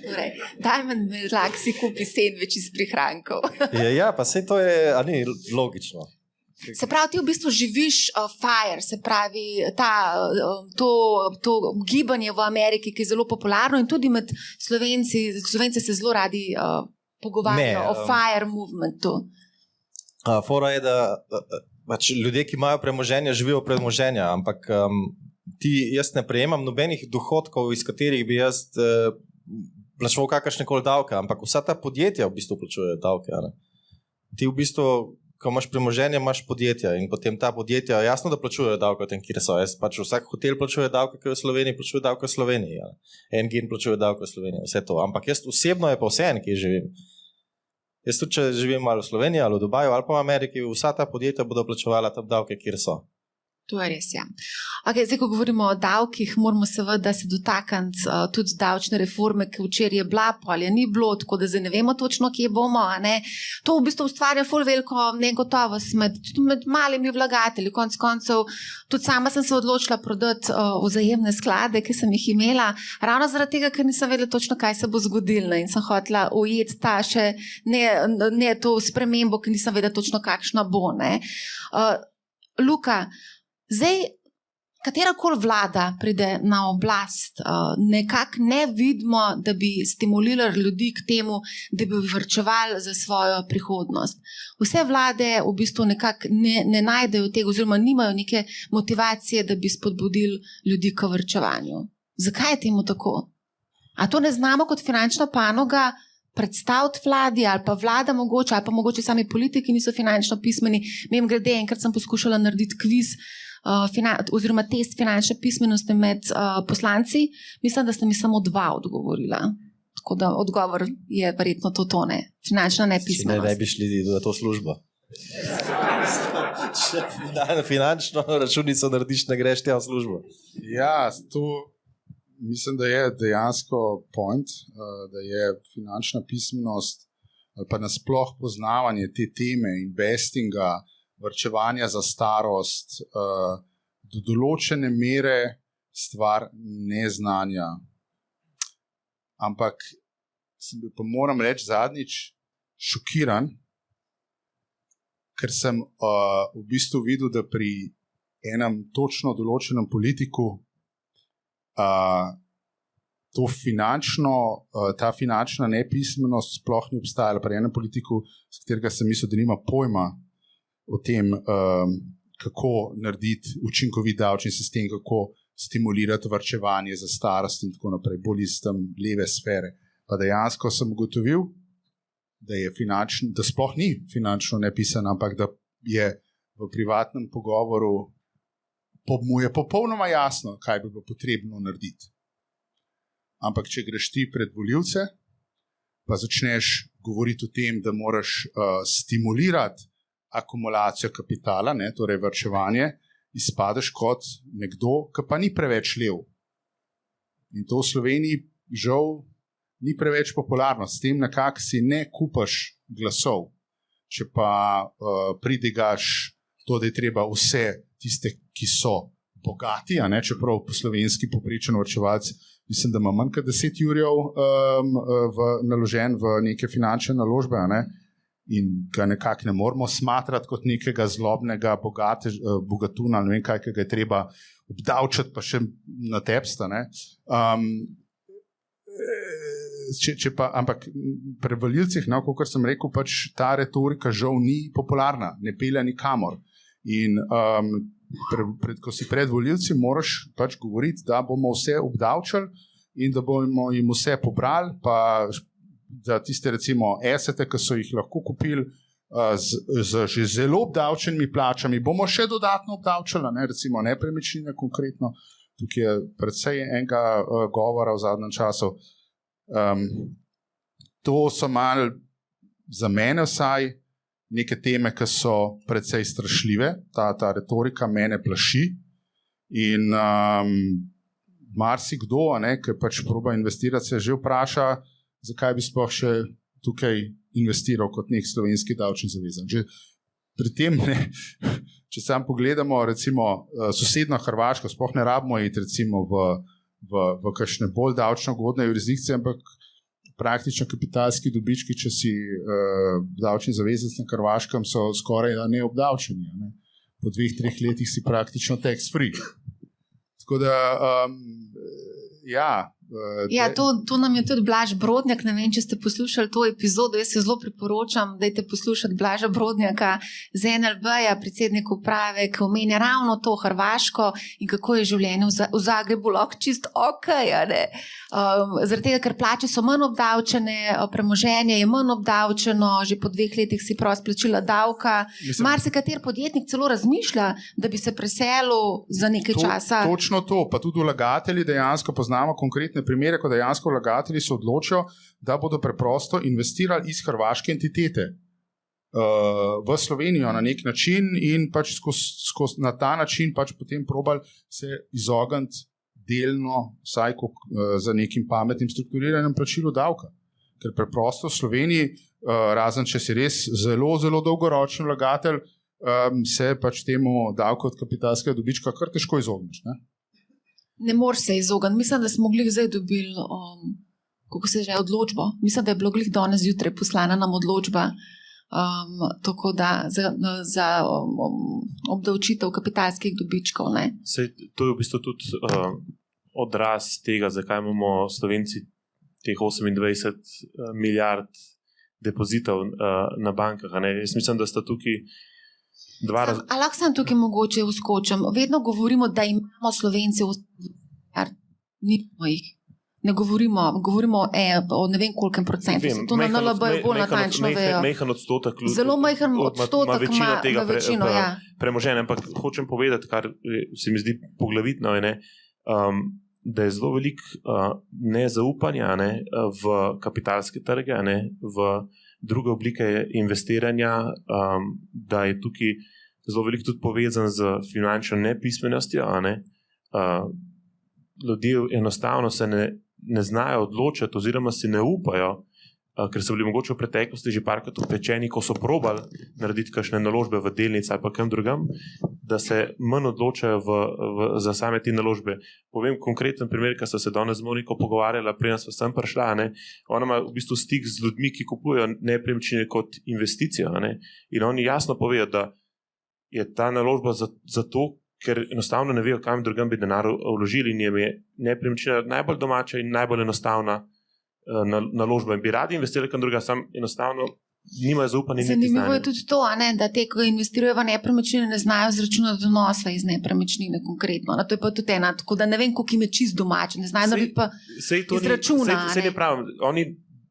Torej, Diamond Merlak si kupi sendvič iz prihrankov. Ja, pa sej to je, a ni logično. Se pravi, ti v bistvu živiš FIRE, se pravi, to gibanje v Ameriki, ki je zelo popularno in tudi med Slovenci se zelo radi pogovarjajo o FIRE movementu. Fora je, da pač ljudje, ki imajo premoženje, živijo premoženja, ampak jaz ne prejemam nobenih dohodkov, iz katerih bi jaz plačeval kakršne koli davke, ampak vsa ta podjetja v bistvu plačujejo davke. Ne? Ti v bistvu, ko imaš premoženje, imaš podjetja in potem ta podjetja jasno, da plačujejo davke v tem, kjer so. Pač vsak hotel plačuje davke, ki je v Sloveniji, plačuje davke v Sloveniji. Ja. Engin plačuje davke v Sloveniji, vse to. Ampak jaz osebno je pa vseeno, kjer živim. Jaz tudi, če živim ali v Sloveniji, ali v Dubaju, ali pa v Ameriki, vsa ta podjetja bodo plačevala tam davke, kjer so. To je res, ja. Okay, zdaj, ko govorimo o davkih, moramo seveda se dotakniti tudi davčne reforme, ki včeraj je bila, ali ni bilo, tako da zdaj ne vemo točno, kje bomo. Ne? To v bistvu ustvarja ful veliko negotovost med malimi vlagatelji. Konec koncev, tudi sama sem se odločila prodati vzajemne sklade, ki sem jih imela, ravno zaradi tega, ker nisem vedela točno, kaj se bo zgodilo in sem hotela ujeti ta še ne to spremembo, ki nisem vedela točno, kakšna bo. Ne? Luka, zdaj, katerakoli vlada pride na oblast, nekako ne vidimo, da bi stimulirali ljudi k temu, da bi vrčevali za svojo prihodnost. Vse vlade v bistvu nekako ne najdejo tega oziroma nimajo neke motivacije, da bi spodbudili ljudi k vrčevanju. Zakaj je temu tako? A to ne znamo kot finančna panoga predstaviti vladi ali pa vlada mogoče, ali pa mogoče sami politiki niso finančno pismeni. Mimogrede, enkrat sem poskušala narediti kviz oziroma test finančne pismenosti med poslanci. Mislim, da ste mi samo 2 odgovorila. Tako da odgovor je verjetno to ne. Finančna nepismenost. Če ne bi šli na to službo. Če na finančno računico narediš, ne greš tja v službo. Ja, to mislim, da je dejansko point, da je finančna pismenost ali pa nasploh poznavanje te teme investinga, varčevanja za starost, do določene mere stvar neznanja. Ampak sem bil, pa moram reči, zadnjič šokiran, ker sem v bistvu videl, da pri enem točno določenem politiku ta finančna nepismenost sploh ni obstajala. Pri enem politiku, s katerega sem mislil, da nima pojma o tem, kako narediti učinkovit davčni sistem, kako stimulirati varčevanje za starost in tako naprej, bolj iz tam leve sfere. Pa dejansko sem ugotovil, da sploh ni finančno nepisan, ampak da je v privatnem pogovoru mu je popolnoma jasno, kaj bi bilo potrebno narediti. Ampak če greš ti pred volivce, pa začneš govoriti o tem, da moraš stimulirati akumulacijo kapitala, torej varčevanje, izpadeš kot nekdo, ki pa ni preveč lev. In to v Sloveniji žal ni preveč popularno. S tem nekako si ne kupaš glasov. Če pa pridigaš to, da je treba vse tiste, ki so bogati, čeprav po slovenski povprečen varčevalec, mislim, da ima manj kot 10 jurjev naložen v neke finančne naložbe, in ga nekako ne moramo smatrati kot nekega zlobnega bogatuna, ne vem kaj, ki ga je treba obdavčati, pa še na tepsta. Ampak pri volivcih, kot sem rekel, pač ta retorika žal ni popularna, ne pelje nikamor. In ko si pred volivci, moraš pač govoriti, da bomo vse obdavčali in da bomo jim vse pobrali, pa za tiste recimo asete, ki so jih lahko kupili z že zelo obdavčenimi plačami, bomo še dodatno obdavčali, recimo nepremičnine konkretno. Tukaj je predvsej enega govora v zadnjem času. To so malo za mene vsaj neke teme, ki so precej strašljive, ta retorika mene plaši in marsikdo, ki pač proba investirati, se že vpraša, zakaj bi sploh še tukaj investiral kot nek slovenski davčni zavezanec. Pri tem, če sam pogledamo recimo sosednjo Hrvaško, sploh ne rabimo iti recimo v kakšne bolj davčno ugodne jurisdikcije, ampak praktično kapitalski dobički, če si davčni zavezanec na Hrvaškem, so skoraj neobdavčeni. Ne? Po 2-3 letih si praktično tax free. Tako da, Ja, to nam je tudi Blaž Brodnjak. Ne vem, če ste poslušali to epizodo. Jaz se zelo priporočam, da dajte poslušati Blaža Brodnjaka z NLB-ja, predsednik uprave, ki omenja ravno to Hrvaško in kako je življenje v Zagrebu lahko čist ok. Zaradi tega, ker plače so manj obdavčene, premoženje je manj obdavčeno, že po 2 letih si prost plačila davka. Marsikater podjetnik celo razmišlja, da bi se preselil za nekaj časa. Točno to, pa tudi vlagatelji dejansko poznamo konkretne primere, ko dejansko vlagatelji se odločijo, da bodo preprosto investirali iz hrvaške entitete v Slovenijo na nek način in pač na ta način pač potem probali se izogniti delno vsaj za nekim pametnim strukturiranjem plačilu davka. Ker preprosto v Sloveniji, razen če si res zelo, zelo dolgoročen vlagatelj, se pač temu davku od kapitalskega dobička kar težko izogneš. Ne moreš se izogniti. Mislim, da smo glih zdaj dobili kako se že odločbo. Mislim, da je bilo glih danes zjutraj poslana nam odločba tako da za obdavčitev kapitalskih dobičkov. Sej, to je v bistvu tudi odraz tega, zakaj imamo Slovenci teh 28 milijard depozitov na bankah. Jaz mislim, da sta tukaj Ali lahko sem tukaj mogoče vskočim? Vedno govorimo, da imamo Slovenci nimamo jih. Ne govorimo o ne vem kolkem procentu. To na NLB je bolj natančno vejo. Mejhen odstotek. Zelo mejhen odstotek ima večino. Premoženja, ampak hočem povedati, kar se mi zdi poglavitno, da je zelo veliko nezaupanja v kapitalske trge, v druge oblike investiranja, da je tukaj zelo veliko tudi povezan z finančno nepismenostjo. Ljudje enostavno se ne znajo odločiti oziroma si ne upajo, ker so bili mogoče v preteklosti že parkrat upečeni, ko so probali narediti kakšne naložbe v delnice ali pa kam drugam, da se manj odločajo za same te naložbe. Povem konkreten primer, ker so se danes z Moniko pogovarjala, preden sva sem prišla. Ona ima v bistvu stik z ljudmi, ki kupujejo nepremičnine kot investicijo. In oni jasno povejo, da je ta naložba zato, ker enostavno ne vejo, kam drugam bi denar vložili in je nepremičnina najbolj domača in najbolj enostavna naložba in bi radi investirali kam druga, sam enostavno nimajo zaupanja. Zanimivo je tudi to, da te, ko investirajo v nepremičnine, ne znajo zračunati donosa iz nepremičnine konkretno. To je pa tudi ena, tako da ne vem, koliko im je čist domač, ne znajo narediti pa izračuna. Sej ne pravim, oni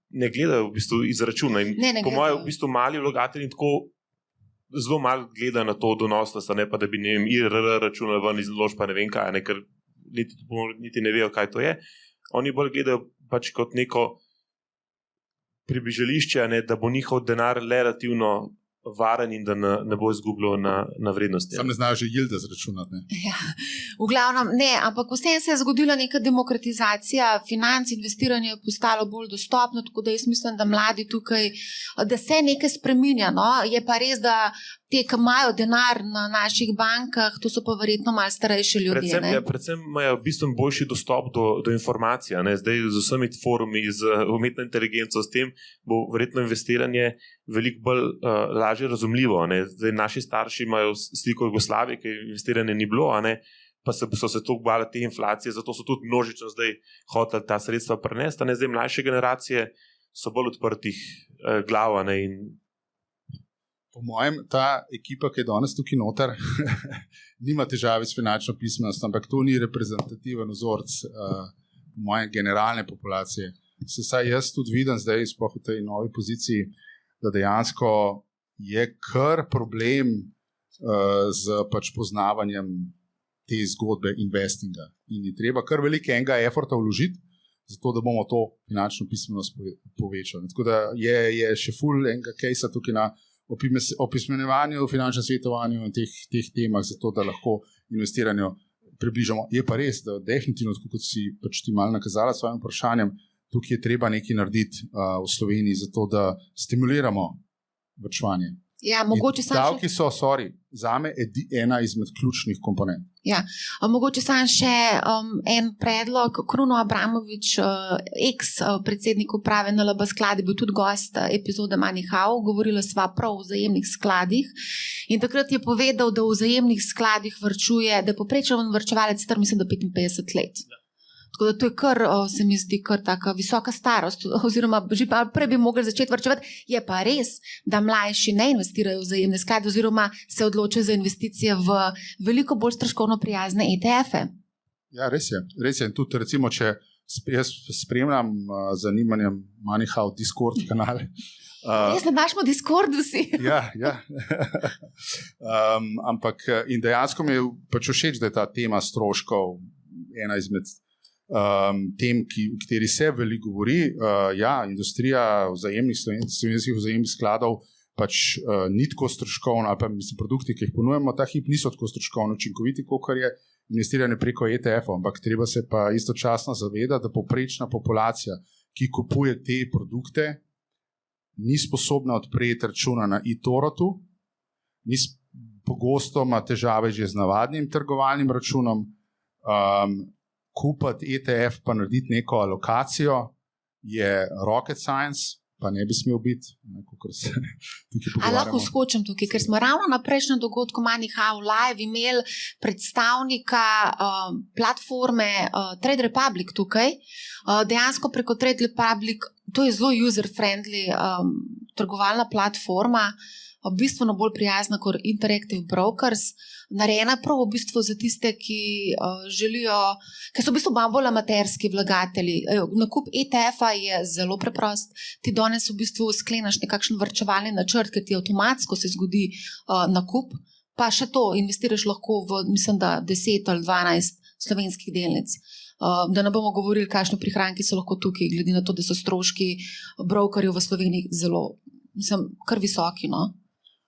ne gledajo v bistvu izračuna in po mojem v bistvu mali vlagatelji tako zelo malo gledajo na to donosnost, ne pa da bi IRR računali ven iz naložb pa ne vem kaj, ker niti ne vejo, kaj to je. Oni bolj gledajo pač kot neko približališče, da bo njihov denar relativno varen in da ne bo izgubljal na vrednosti. Sam ne znajo že yield zračunati. Ja, v glavnem ne, ampak vsem se je zgodila neka demokratizacija financ, investiranje je postalo bolj dostopno, tako da jaz mislim, da mladi tukaj, da se nekaj spreminja. Je pa res, da te, ki imajo denar na naših bankah, to so pa verjetno malo starejši ljudje. Predvsem imajo v bistvu boljši dostop do informacij. Zdaj z vsemi forumi, z umetno inteligenco, s tem bo verjetno investiranje veliko bolj lažje razumljivo. Zdaj naši starši imajo sliko Jugoslavije, ki investiranje ni bilo, pa so se toliko bali te inflacije, zato so tudi množično zdaj hoteli ta sredstva prenesti. Zdaj mlajše generacije so bolj odprtih glav. Po mojem, ta ekipa, ki je danes tukaj noter, nima težave s finančno pismenostjo, ampak to ni reprezentativen vzorc moje generalne populacije. Saj jaz tudi vidim zdaj, sploh v tej novi poziciji, da dejansko je kar problem z pač poznavanjem te zgodbe investinga. In je treba kar veliko enega efforta vložiti, zato da bomo to finančno pismenost povečali. Tako da je še ful enega case-a tukaj na opismenjevanju, finančnem svetovanju in teh temah, zato da lahko investiranju približamo. Je pa res, da definitivno, kot si pač ti malo nakazala s svojim vprašanjem, tukaj je treba nekaj narediti v Sloveniji, zato da stimuliramo varčevanje. Ja, mogoče davki so, zame ena izmed ključnih komponent. Ja, mogoče sam še en predlog. Kruno Abramovič, ex-predsednik uprave NLB skladi, bil tudi gost epizode Manihau, govorila sva prav o vzajemnih skladih in takrat je povedal, da v vzajemnih skladih varčuje, da je povprečen varčevalec star, mislim, da 55 let. Tako da to je kar, se mi zdi, kar taka visoka starost, oziroma že prej bi mogli začeti varčevati. Je pa res, da mlajši ne investirajo v vzajemne sklade oziroma se odločajo za investicije v veliko bolj stroškovno prijazne ETF-e. Ja, res je. In tudi, recimo, če jaz spremljam zanimanjem Manihau Discord kanale. Res ne daš mu Discordu si. Ja. Ampak in dejansko mi je pač všeč, da je ta tema stroškov ena izmed tem, o kateri se veliko govori. Industrija slovenskih vzajemnih skladov pač ni tako stroškovna, ali pa produkti, ki jih ponujemo, ta hip niso tako stroškovno učinkoviti, kot je investiranje preko ETF-ov, ampak treba se pa istočasno zavedati, da povprečna populacija, ki kupuje te produkte, ni sposobna odpreti računa na eTorotu, pogosto ima težave že z navadnim trgovalnim računom. Kupiti ETF pa narediti neko alokacijo je rocket science, pa ne bi smel biti, kot se tukaj pogovarjamo. Lahko skočim tukaj, ker smo ravno na prejšnjem dogodku Manihau Live imeli predstavnika platforme Trade Republic tukaj. Dejansko preko Trade Republic, to je zelo user-friendly trgovalna platforma, bistveno bolj prijazna kot Interactive Brokers, narejena prav v bistvu za tiste, ki želijo, ki so v bistvu bolj amaterski vlagatelji. Nakup ETF-a je zelo preprost. Ti danes v bistvu sklenaš nekakšen varčevalni načrt, ker ti avtomatsko se zgodi nakup, pa še to investiraš lahko v, mislim, da 10 ali 12 slovenskih delnic. Da ne bomo govorili, kakšni prihranki so lahko tukaj, glede na to, da so stroški brokerjev v Sloveniji zelo, mislim, kar visoki, no.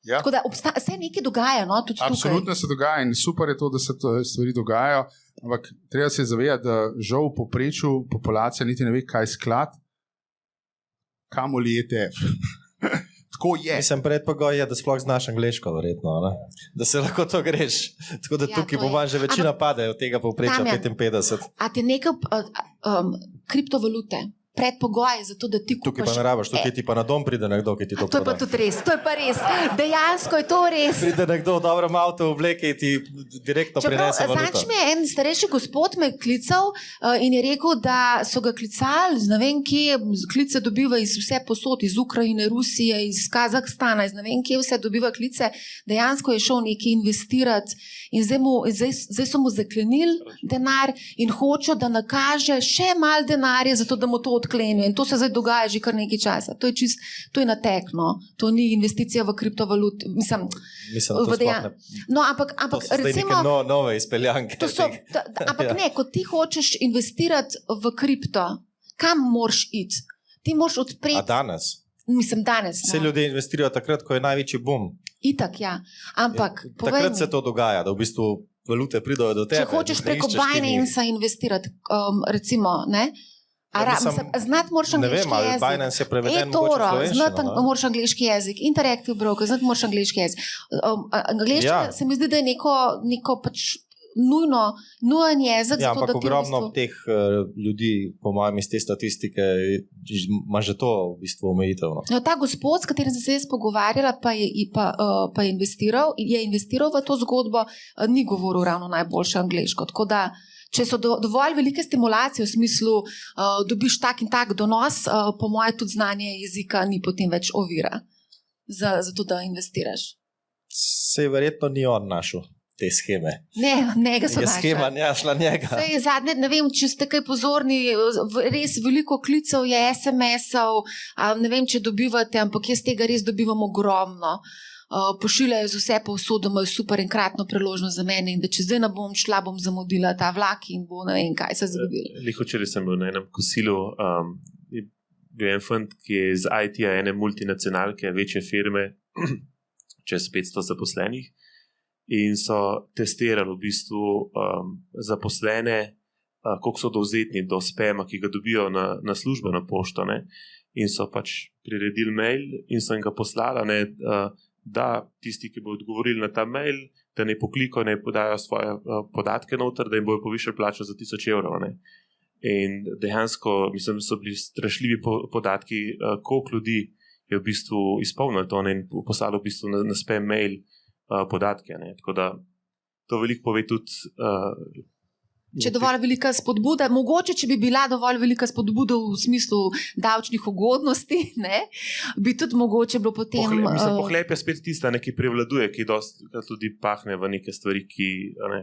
Ja. Tako da se nekaj dogaja, no, tudi tukaj. Absolutno se dogaja in super je to, da se stvari dogajajo, ampak treba se zavedati, da žal v povprečju populacija niti ne ve, kaj je sklad, kamoli ETF. Tako je. Mislim, predpogoj je, da sploh znaš angleško, verjetno, ne? Da se lahko to greš. Tako da tukaj po manj že večina pade od tega povprečja 55. A ti nekaj kriptovalute? Predpogoj za to, da ti kupaš. Tukaj pa ne rabiš, tukaj ti pa na dom pride nekdo, ki ti to proda. To je pa tudi res, to je pa res. Dejansko je to res. Pride nekdo v dobrem avtu v obleki in ti direktno prinese valuto. Zadnjič mi je en starejši gospod me klical in je rekel, da so ga klicali, ne vem kje, klice dobiva iz vse posod, iz Ukrajine, Rusije, iz Kazahstana, iz ne vem kje vse dobiva klice. Dejansko je šel nekaj investirati in zdaj so mu zaklenili denar in hočejo, da nakaže še malo denarja, zato da mu to odklenijo. In to se zdaj dogaja že kar nekaj časa. To je natekno. To ni investicija v kriptovalut. Mislim, no, ampak to so recimo nove izpeljanke. Ampak ne, ko ti hočeš investirati v kripto, kam moraš iti? Ti moraš odpreti. A danes? Mislim, danes. Vse ljudje investirajo takrat, ko je največji boom. Itak, ja. Ampak takrat se to dogaja, da v bistvu valute pridejo do tebe. Če hočeš preko Binance investirati, recimo, ne? Znati moraš angliški jezik. Ne vem, ali Binance je preveden mogoče slovenščino. Znati moraš angliški jezik. Interactive Broker, znati moraš angliški jezik. Angliščina se mi zdi, da je neko pač nujen jezik. Ja, ampak ogromno teh ljudi, po mojem, iz te statistike, ima že to v bistvu omejitev. No, ta gospod, s katerim sem se jaz pogovarjala, pa je investiral v to zgodbo, ni govoril ravno najboljše angleško. Tako da, če so dovolj velike stimulacije v smislu, dobiš tak in tak donos, po moje tudi znanje jezika ni potem več ovira za to, da investiraš. Se verjetno ni on našel te scheme. Ne, ga so našli. Je schema našla njega. Zadnje, ne vem, če ste kaj pozorni, res veliko klicev je, SMS-ov, ne vem, če dobivate, ampak jaz tega res dobivam ogromno. Pošiljajo z vse povsod, da imajo super enkratno priložnost za mene in da če zdaj ne bom šla, bom zamudila ta vlak in bo ne vem, kaj se zgodilo. Včeraj sem bil na enem kosilu, bil en fant, ki je iz IT-ja ene multinacionalke, večje firme, čez 500 zaposlenih. In so testirali v bistvu zaposlene, koliko so dovzetni do spama, ki ga dobijo na službeno pošto, ne? In so pač priredili mail in so jim ga poslali, da tisti, ki bodo odgovorili na ta mail, da ne poklikajo, ne podajo svoje podatke noter, da jim bojo povišali plačo za 1000 evrov. Ne. In dejansko, mislim, so bili strašljivi podatki, koliko ljudi je v bistvu izpolnilo to in poslalo v bistvu na spam mail podatke. Ne. Tako da to veliko pove tudi. Če je dovolj velika spodbuda, mogoče, če bi bila dovolj velika spodbuda v smislu davčnih ugodnosti, ne, bi tudi mogoče bilo potem... Pohlep je spet tista, ki prevladuje, ki tudi pahne v neke stvari, ki... Ne.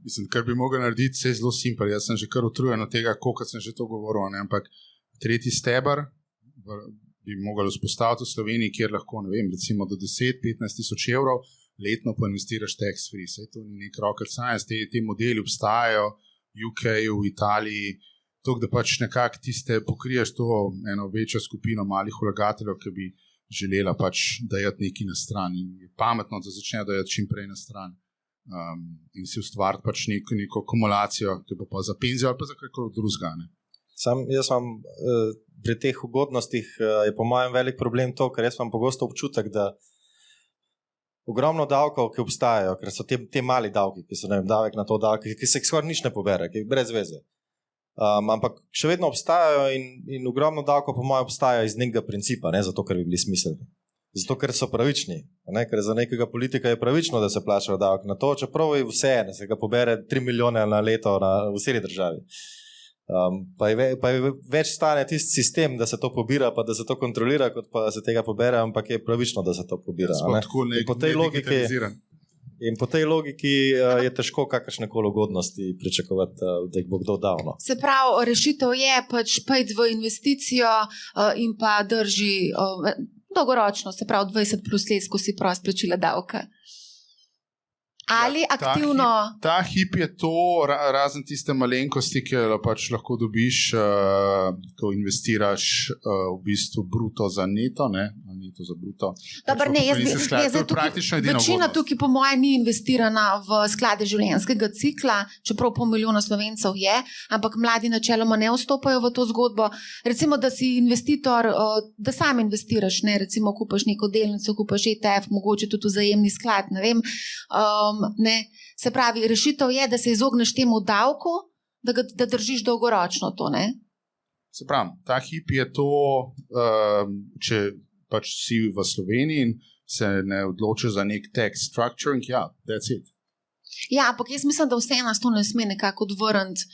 Mislim, kar bi mogel narediti, je zelo simpel. Jaz sem že kar utrujen od tega, koliko sem že to govoril, ne, ampak tretji steber bi mogel vzpostaviti v Sloveniji, kjer lahko, ne vem, recimo do 10-15 tisoč evrov letno poinvestiraš tax free. Saj to ni nek rocket science, te modeli obstajajo v UK, v Italiji, tako da pač nekako tiste pokriješ to eno večjo skupino malih vlagateljev, ki bi želela pač dajati nekaj na stran. In je pametno, da začnejo dajati čim prej na stran in si ustvariti pač neko akumulacijo, ki bo pa za penzijo ali pa za kakor drugega. Jaz imam pri teh ugodnostih je po mojem velik problem to, ker jaz imam pogosto občutek, da ogromno davkov, ki obstajajo, ker so te mali davki, ki so, ne vem, davek na to davki, ki se skoraj nič ne pobere, ki je brez veze. Ampak še vedno obstajajo in ogromno davkov po mojem obstaja iz nekega principa, ne zato, ker bi bili smiselni. Zato, ker so pravični, ne? Ker za nekega politika je pravično, da se plačajo davek na to, čeprav je vseeno, se ga pobere 3 milijone na leto v celi državi. Pa je več stane tisti sistem, da se to pobira, pa da se to kontrolira, kot pa se tega pobere, ampak je pravično, da se to pobira. In po tej logiki je težko kakršnekoli ugodnosti pričakovati, da jih bo kdo dal. No. Se pravi, rešitev je pač pejti v investicijo in pa drži dolgoročno, se pravi 20 plus let, ko si prost plačila davka. Ali aktivno... Ta hip je to, razen tiste malenkosti, ki pač lahko dobiš, ko investiraš v bistvu bruto za neto, ne? Neto za bruto. Dobar, ne, večina tukaj po moje ni investirana v sklade življenjskega cikla, čeprav 500 000 Slovencev je, ampak mladi načeloma ne vstopajo v to zgodbo. Recimo, da si investitor, da sam investiraš, ne? Recimo kupaš neko delnico, kupaš ETF, mogoče tudi vzajemni sklad, ne vem, ne. Se pravi, rešitev je, da se izogneš temu davku, da držiš dolgoročno to, ne? Se pravi, ta hip je to, če pač si v Sloveniji in se ne odločiš za nek tax structuring, ja, that's it. Ja, ampak jaz mislim, da vse nas to ne sme nekako odvrniti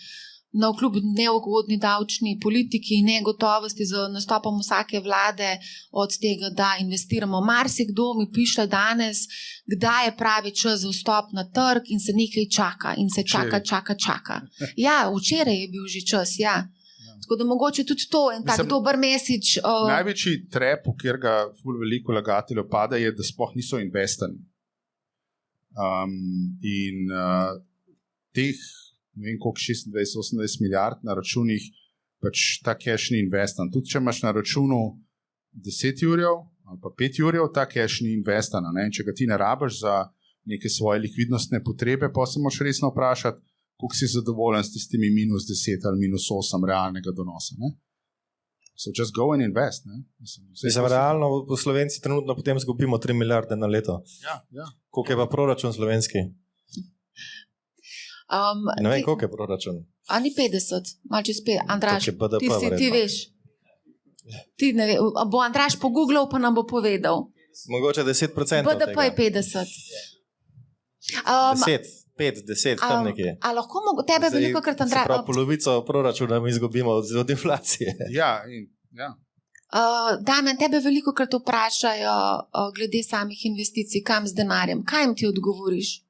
na vkljub neugodni davčni politiki in negotovosti z nastopom vsake vlade od tega, da investiramo. Marsikdo mi piše danes, kdaj je pravi čas za vstop na trg in se nekaj čaka in se čaka. Ja, včeraj je bil že čas, ja. Tako da mogoče tudi to en tak dober message. Največji trap, v kjer ga ful veliko vlagateljev pada, je, da sploh niso investani. Teh ne vem koliko 26-28 milijard na računih, pač ta cash ni investan. Tudi če imaš na računu 10 jurjev ali pa 5 jurjev, ta cash ni investan. Če ga ti ne rabiš za neke svoje likvidnostne potrebe, pa se moraš resno vprašati, koliko si zadovoljen s tistimi -10 ali -8 realnega donosa. Ne? So just go and invest. Mislim, realno v Slovenci trenutno potem zgubimo 3 milijarde na leto. Ja. Koliko je pa proračun slovenski? Ne vem, koliko je proračun. Ni 50, malo čez 5. Andraž, ti veš. Ti ne ve. Bo Andraž pogooglal, pa nam bo povedal. Mogoče 10% BDP je 50. 10, tam nekje. A lahko tebe veliko krat, Andraž? Se pravi, polovico proračuna mi izgubimo od inflacije. Ja. Damjan, tebe veliko krat vprašajo glede samih investicij, kam z denarjem. Kaj jim ti odgovoriš?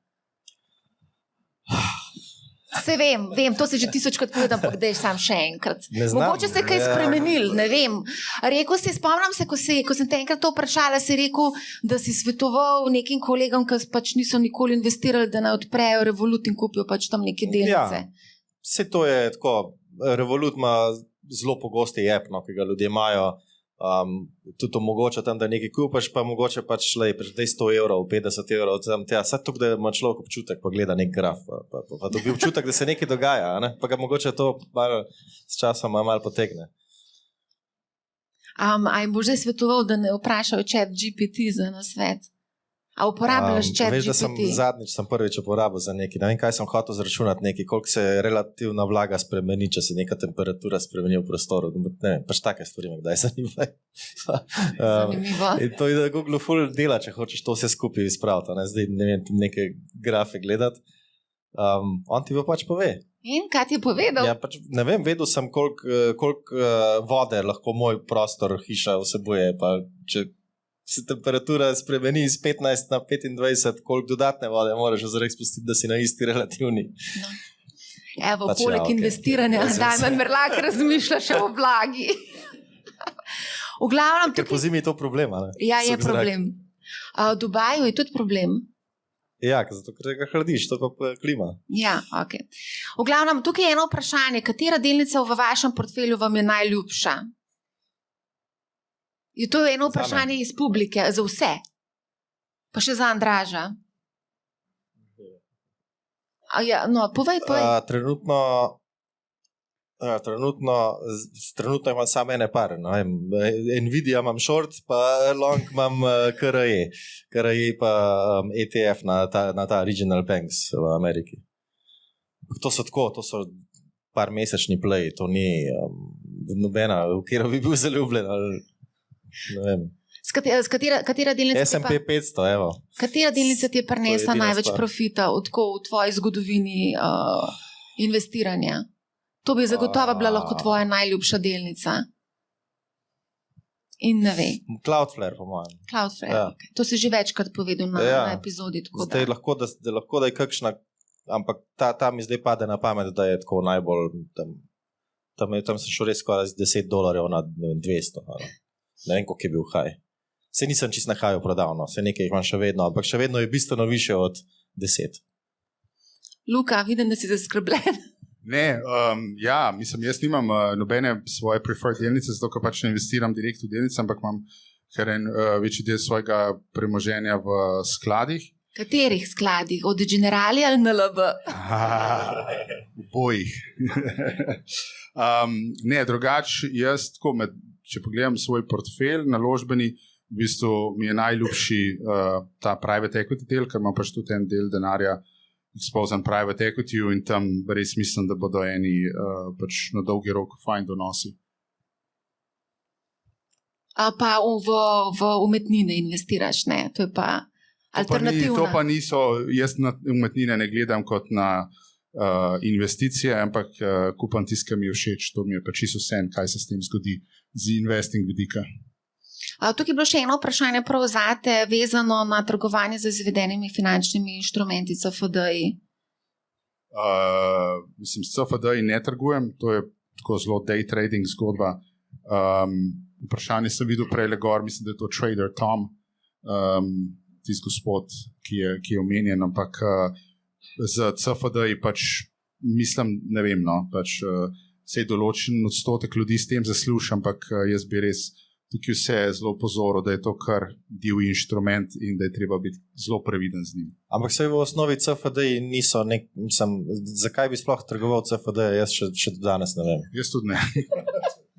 Se vem, to se že 1000krat povedal, ampak daj sam še enkrat. Mogoče se je kaj spremenil, ne vem. Rekel si, spomnim se, ko sem te enkrat to vprašala, si rekel, da si svetoval nekim kolegom, ki pač niso nikoli investirali, da ne odprejo Revolut in kupijo pač tam neke delnice. Ja, vse to je tako, Revolut ima zelo pogosti app, no, ki ga ljudje imajo. Tudi omogoča tam, da nekaj kupaš, pa mogoče pač šlej, daj 100 evrov, 50 evrov, vse to, da ima človek občutek, pa gleda nek graf, pa dobi občutek, da se nekaj dogaja, ne? Pa ga mogoče to s časoma malo potegne. A jim boš zdaj svetoval, da ne vprašajo ChatGPT za nasvet? A uporabljaš Veš, da sem ChatGPT? prvič uporabil za nekaj. Ne vem, kaj sem hotel zračunati nekaj, koliko se relativna vlaga spremeni, če se neka temperatura spremeni v prostoru. Ne vem, pač take stvari me kdaj zanimajo. Zanimivo. In to je, da Google full dela, če hočeš to vse skupaj izpraviti. Zdaj ne vem, neke grafe gledati. On ti pa pač pove. In kaj ti je povedal? Ja, pač, ne vem, vedel sem, koliko vode lahko moj prostor, hiša vsebuje. Pa, če se temperatura spremeni iz 15 na 25, koliko dodatne vode moraš oziroma spustiti, da si na isti relativni. No. Evo, Pač, poleg ja, okej. investiranja, Dajman Merlak razmišlja še o vlagi. V glavnem, Ker po zimi je to problem. Ne? ja, je Suh zrak. problem. V Dubaju je tudi problem. Ja, zato ker ga hladiš, to pa klima. Ja, ok. V glavnem, tukaj je eno vprašanje, katera delnica v vašem portfelju vam je najljubša? Je to eno vprašanje iz publike, za vse? Pa še za Andraža. Ja, no, povej. Trenutno imam samo ene par. No? Nvidia imam short, pa long imam KRE. KRE pa ETF na ta regional banks v Ameriki. To so par mesečni play, to ni nobena, v katero bi bil zaljubljen. Ne vem. Katera delnica S&P 500, evo. Katera delnica ti je prinesla edina največ stvar. profita v tvoji zgodovini investiranja? To bi zagotovo bila lahko tvoja najljubša delnica. In ne ve. Cloudflare, po mojem. Cloudflare. Ja. Okay. To si že večkrat povedal na epizodi. Zdaj lahko, da je kakšna, ampak ta mi zdaj pade na pamet, da je tako najbolj, tam sem šel res skoraj z $10 na 200. Ne vem, koliko je bil high. Se nisem čist na haju prodal, no. Se nekaj jih imam še vedno, ampak še vedno je bistveno više od 10. Luka, vidim, da si zaskrbljen. Ne, ja, mislim, jaz nimam nobene svoje preferred delnice, zato ker pač ne investiram direkt v delnice, ampak imam kar en večji del svojega premoženja v skladih. Katerih skladih? Od Generali ali NLB? V bojih. Ne, drugače, jaz tako če pogledam svoj portfelj naložbeni, v bistvu mi je najljubši ta private equity del, ker imam pač tudi en del denarja exposed private equity in tam res mislim, da bodo eni pač na dolgi rok fajn donosi. Pa v umetnine investiraš, ne? To je pa alternativna. To pa niso, jaz na umetnine ne gledam kot na investicije, ampak kupam tisto, kar mi je všeč. To mi je pa čisto vse, kaj se s tem zgodi z investing vidika. Tukaj je bilo še eno vprašanje prav zate, vezano na trgovanje z izvedenimi finančnimi inštrumenti CFD-ji. Mislim, s CFD-ji ne trgujem, to je tako zelo day trading zgodba. Vprašanje sem videl prej gor, mislim, da je to trader Tom, tisti gospod, ki je omenjen, ampak z CFD-ji pač mislim, ne vem, no, pač se je določen odstotek ljudi s tem zasluži, ampak jaz bi res tukaj vse zelo pozoril, da je to kar divji inštrument in da je treba biti zelo previden z njim. Ampak se v osnovi CFD-ji niso zakaj bi sploh trgoval CFD-je, jaz še do danes ne vem. Jaz tudi ne.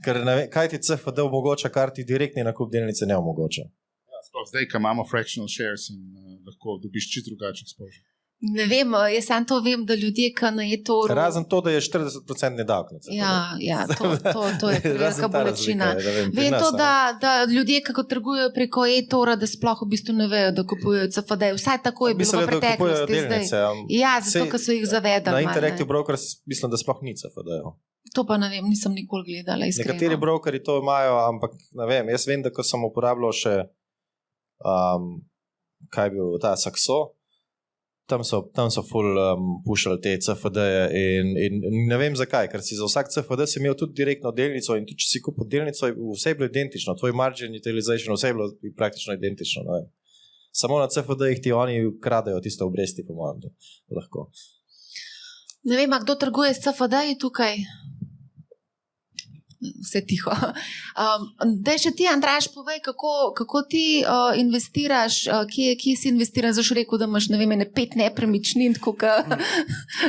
Ker ne vem, kaj ti CFD omogoča, kar ti direktni nakup delnice ne omogoča. Ja, sploh zdaj, ko imamo fractional shares in lahko dobiš čisto drugačen exposure. Ne vem, jaz sam to vem, da ljudje, ki na e-toru... Razen to, da je 40% davek na CFD. Ja, to je velika bolečina. Vem to, da ljudje, kako trgujejo preko e-tora, da sploh v bistvu ne vejo, da kupujejo CFD. Vsaj tako je bilo v preteklosti. Ja, zato, ker so jih zavedali. Na Interactive Brokers mislim, da sploh ni CFD-jev. To pa ne vem, nisem nikoli gledala iskreno. Nekateri brokeri to imajo, ampak ne vem, jaz vem, da ko sem uporabljal še kaj je bil ta Saxo, tam so full pušali te CFD-je in ne vem zakaj, ker si za vsak CFD si imel tudi direktno delnico in tudi če si kupil delnico, vse je bilo identično, tvoj margin utilization, vse je bilo praktično identično. Ne? Samo na CFD-jih ti oni kradejo tiste obresti, po mojem, lahko. Ne vem, a kdo trguje s CFD-ji tukaj? Vse tiho. Daj še ti, Andraž, povej, kako ti investiraš, kje si investiraš, zaš rekel, da imaš, ne vem, 5 nepremičnin, tako kot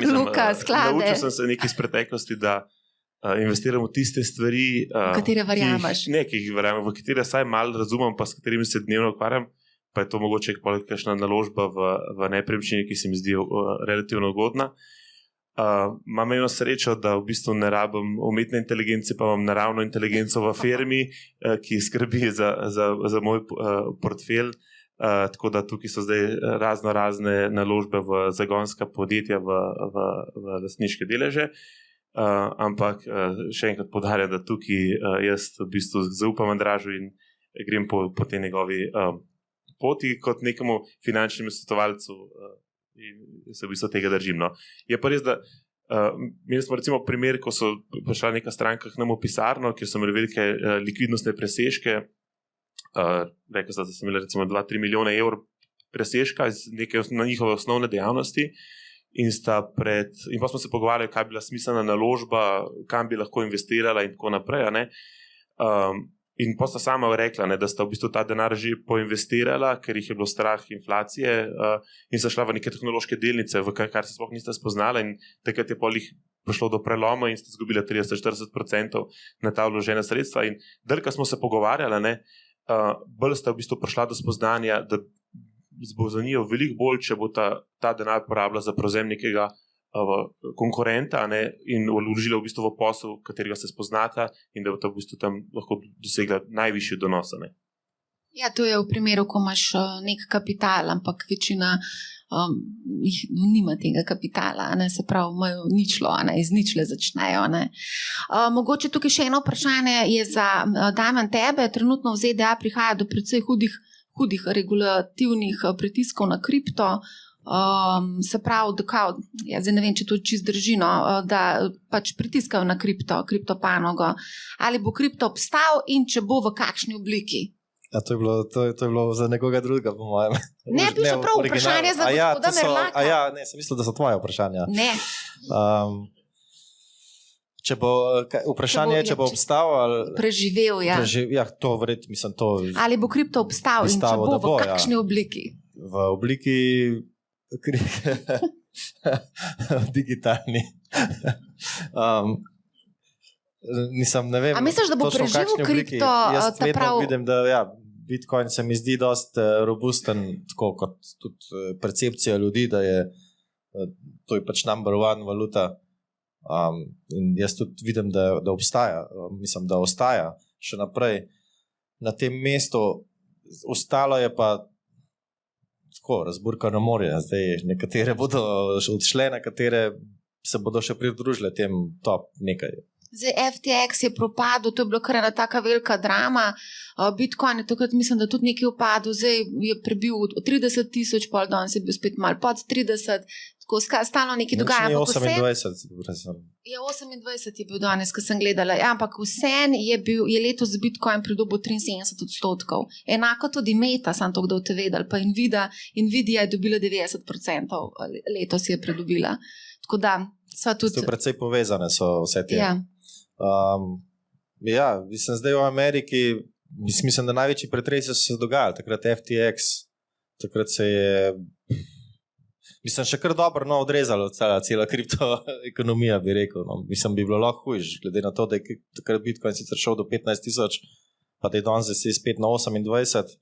Luka, sklade. Naučil sem se nekaj iz preteklosti, da investiram v tiste stvari, katere verjameš. Ki jih verjamem, v katere saj malo razumem, pa s katerimi se dnevno ukvarjam, pa je to mogoče kakšna naložba v nepremičnini, ki se mi zdi relativno ugodna. Imam eno srečo, da v bistvu ne rabim umetne inteligence, pa imam naravno inteligenco v firmi, ki skrbi za moj portfelj. Tako da tukaj so zdaj razne naložbe v zagonska podjetja, v lastniške deleže. Ampak še enkrat poudarjam, da tukaj jaz v bistvu zaupam Andražu in grem po tej njegovi poti kot nekemu finančnemu svetovalcu in se v bistvu tega držim. No. Je pa res, da imeli smo recimo primer, ko so prišla neka stranka k nam v pisarno, kjer so imeli velike likvidnostne presežke. Rekel sem, da so imeli recimo 2-3 milijone evrov presežka iz neke njihove osnovne dejavnosti. In pa smo se pogovarjali, kaj bi bila smiselna naložba, kam bi lahko investirala in tako naprej. In pa sta sama rekla, da sta v bistvu ta denar že poinvestirala, ker jih je bilo strah inflacije in sta šla v neke tehnološke delnice, v kar se sploh nista spoznala in takrat je polih prišlo do preloma in sta izgubila 30-40% na ta vložena sredstva. In ko smo se pogovarjali, bolj sta v bistvu prišla do spoznanja, da bo za njo veliko bolj, če bo ta denar porabila za prevzem nekega konkurenta in vložila v bistvu v posel, katerega se spoznata in da bo ta v bistvu tam lahko dosegla najvišji donos. Ja, to je v primeru, ko imaš nek kapital, ampak večina jih nima tega kapitala, se pravi, imajo ničlo, iz ničle začnejo. Mogoče tukaj še eno vprašanje je za Damjan tebe. Trenutno v ZDA prihaja do precej hudih regulativnih pritiskov na kripto, se pravi, da zdaj ne vem, če to čisto drži, da pač pritiskajo na kriptopanogo. Ali bo kripto obstal in če bo, v kakšni obliki? Ja, to je bilo za nekoga drugega, po mojem. Ne, bil še prav vprašanje za gospoda Merlaka. Ne, sem mislil, da so tvoje vprašanja. Ne. Vprašanje je, če bo obstal ali preživel, ja, to verjetno, mislim, to ali bo kripto obstal in če bo, v kakšni obliki? V obliki digitalni. Ne vem. A misliš, da bo preživel kripto? Jaz vedno vidim, da Bitcoin se mi zdi dosti robusten, tako kot tudi percepcija ljudi, da je to je pač number one valuta. In jaz tudi vidim, da obstaja, mislim, da ostaja še naprej na tem mestu. Ostalo je pa tako, razburkano morje. Zdaj, nekatere bodo odšle, nekatere se bodo še pridružile tem top nekaj. Zdaj, FTX je propadel, to je bilo kar ena taka velika drama. Bitcoin je takrat, mislim, da tudi nekaj upadel, zdaj je prebil 30,000, pol danes je bil spet malo pod 30, tako stalno nekaj dogaja. 28. Ja, 28 je bil danes, ko sem gledala. Ja, ampak vsem je letos Bitcoin pridobil 73%. Enako tudi Meta, sem to kdo te vedel, pa Nvidia je dobila 90%, letos je pridobila. Tako da so tudi... Predvsej povezane so vse te. Ja. Mislim, zdaj v Ameriki, mislim, da največji pretresi so se dogajali, takrat FTX, takrat se je, mislim, še kar dobro odrezalo cela kriptoekonomija, bi rekel. Mislim, bi bilo lahko hujš, glede na to, da je takrat Bitcoin sicer šel do 15,000, pa da je danes spet na 28.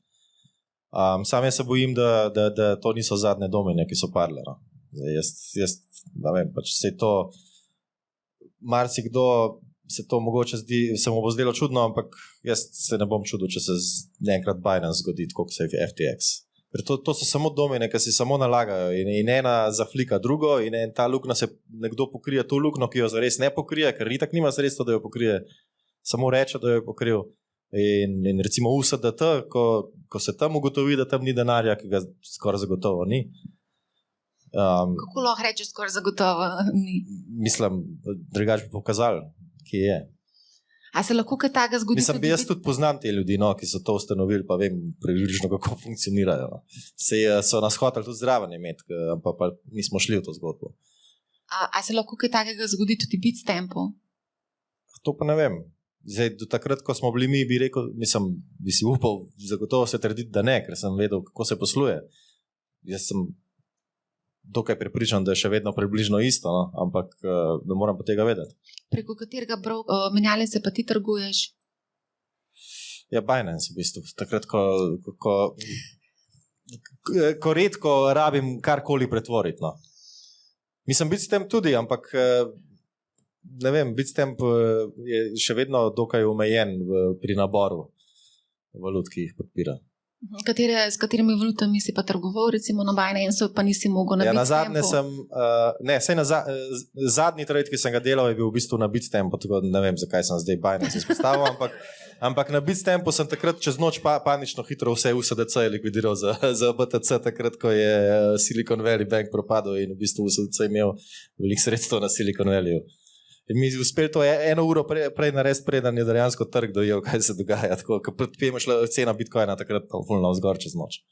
Sam jaz se bojim, da to niso zadnje domine, ki so padle. Jaz ne vem, pač se to marsikdo se to mogoče se mu bo zdelo čudno, ampak jaz se ne bom čudil, če se enkrat Binance zgodi, kot se je FTX. Ker to so samo domine, ki se samo nalagajo in ena zaflika drugo in ta luknja se nekdo pokrije to luknjo, ki jo zares ne pokrije, ker itak nima sredstva, da jo pokrije, samo reče, da jo je pokril. In recimo USDT, ko se tam ugotovi, da tam ni denarja, ki ga skoraj zagotovo ni. Kako lahko rečeš, skoraj zagotovo ni? Mislim, drugače bi pokazali, kje je. A se lahko kaj takega zgodi? Mislim, jaz tudi poznam te ljudi, ki so to ustanovili, pa vem približno, kako funkcionirajo. So nas hoteli tudi zraven imeti, pa nismo šli v to zgodbo. A se lahko kaj takega zgodi tudi Bitstampu? To pa ne vem. Zdaj, do takrat, ko smo bili mi, bi rekel, mislim, bi si upal zagotovo se trditi, da ne, ker sem vedel, kako se posluje. Jaz sem dokaj prepričan, da je še vedno približno isto, no? Ampak ne moram pa tega vedeti. Preko katerega menjalnice pa ti trguješ? Ja, Binance v bistvu. Takrat, ko redko rabim karkoli pretvoriti. No. Mislim, Bitstamp tudi, ampak ne vem, Bitstamp je še vedno dokaj omejen pri naboru valut, ki jih podpira. S katerimi valutami si pa trgoval, recimo na Binance, pa nisi mogel na Bitstampu? Zadnji trade, ki sem ga delal, je bil v bistvu na Bitstampu, tako ne vem, zakaj sem zdaj Binance izpostavil, ampak na Bitstampu sem takrat čez noč panično hitro vse USDC likvidiral za BTC, takrat, ko je Silicon Valley Bank propadel in v bistvu USDC imel veliko sredstev na Silicon Valleyju. In mi je uspel to 1 uro prej narediti, preden je dejansko trg dojel, kaj se dogaja. Tako, ko predtem je šla cena Bitcoina takrat fulno vzgor čez noč.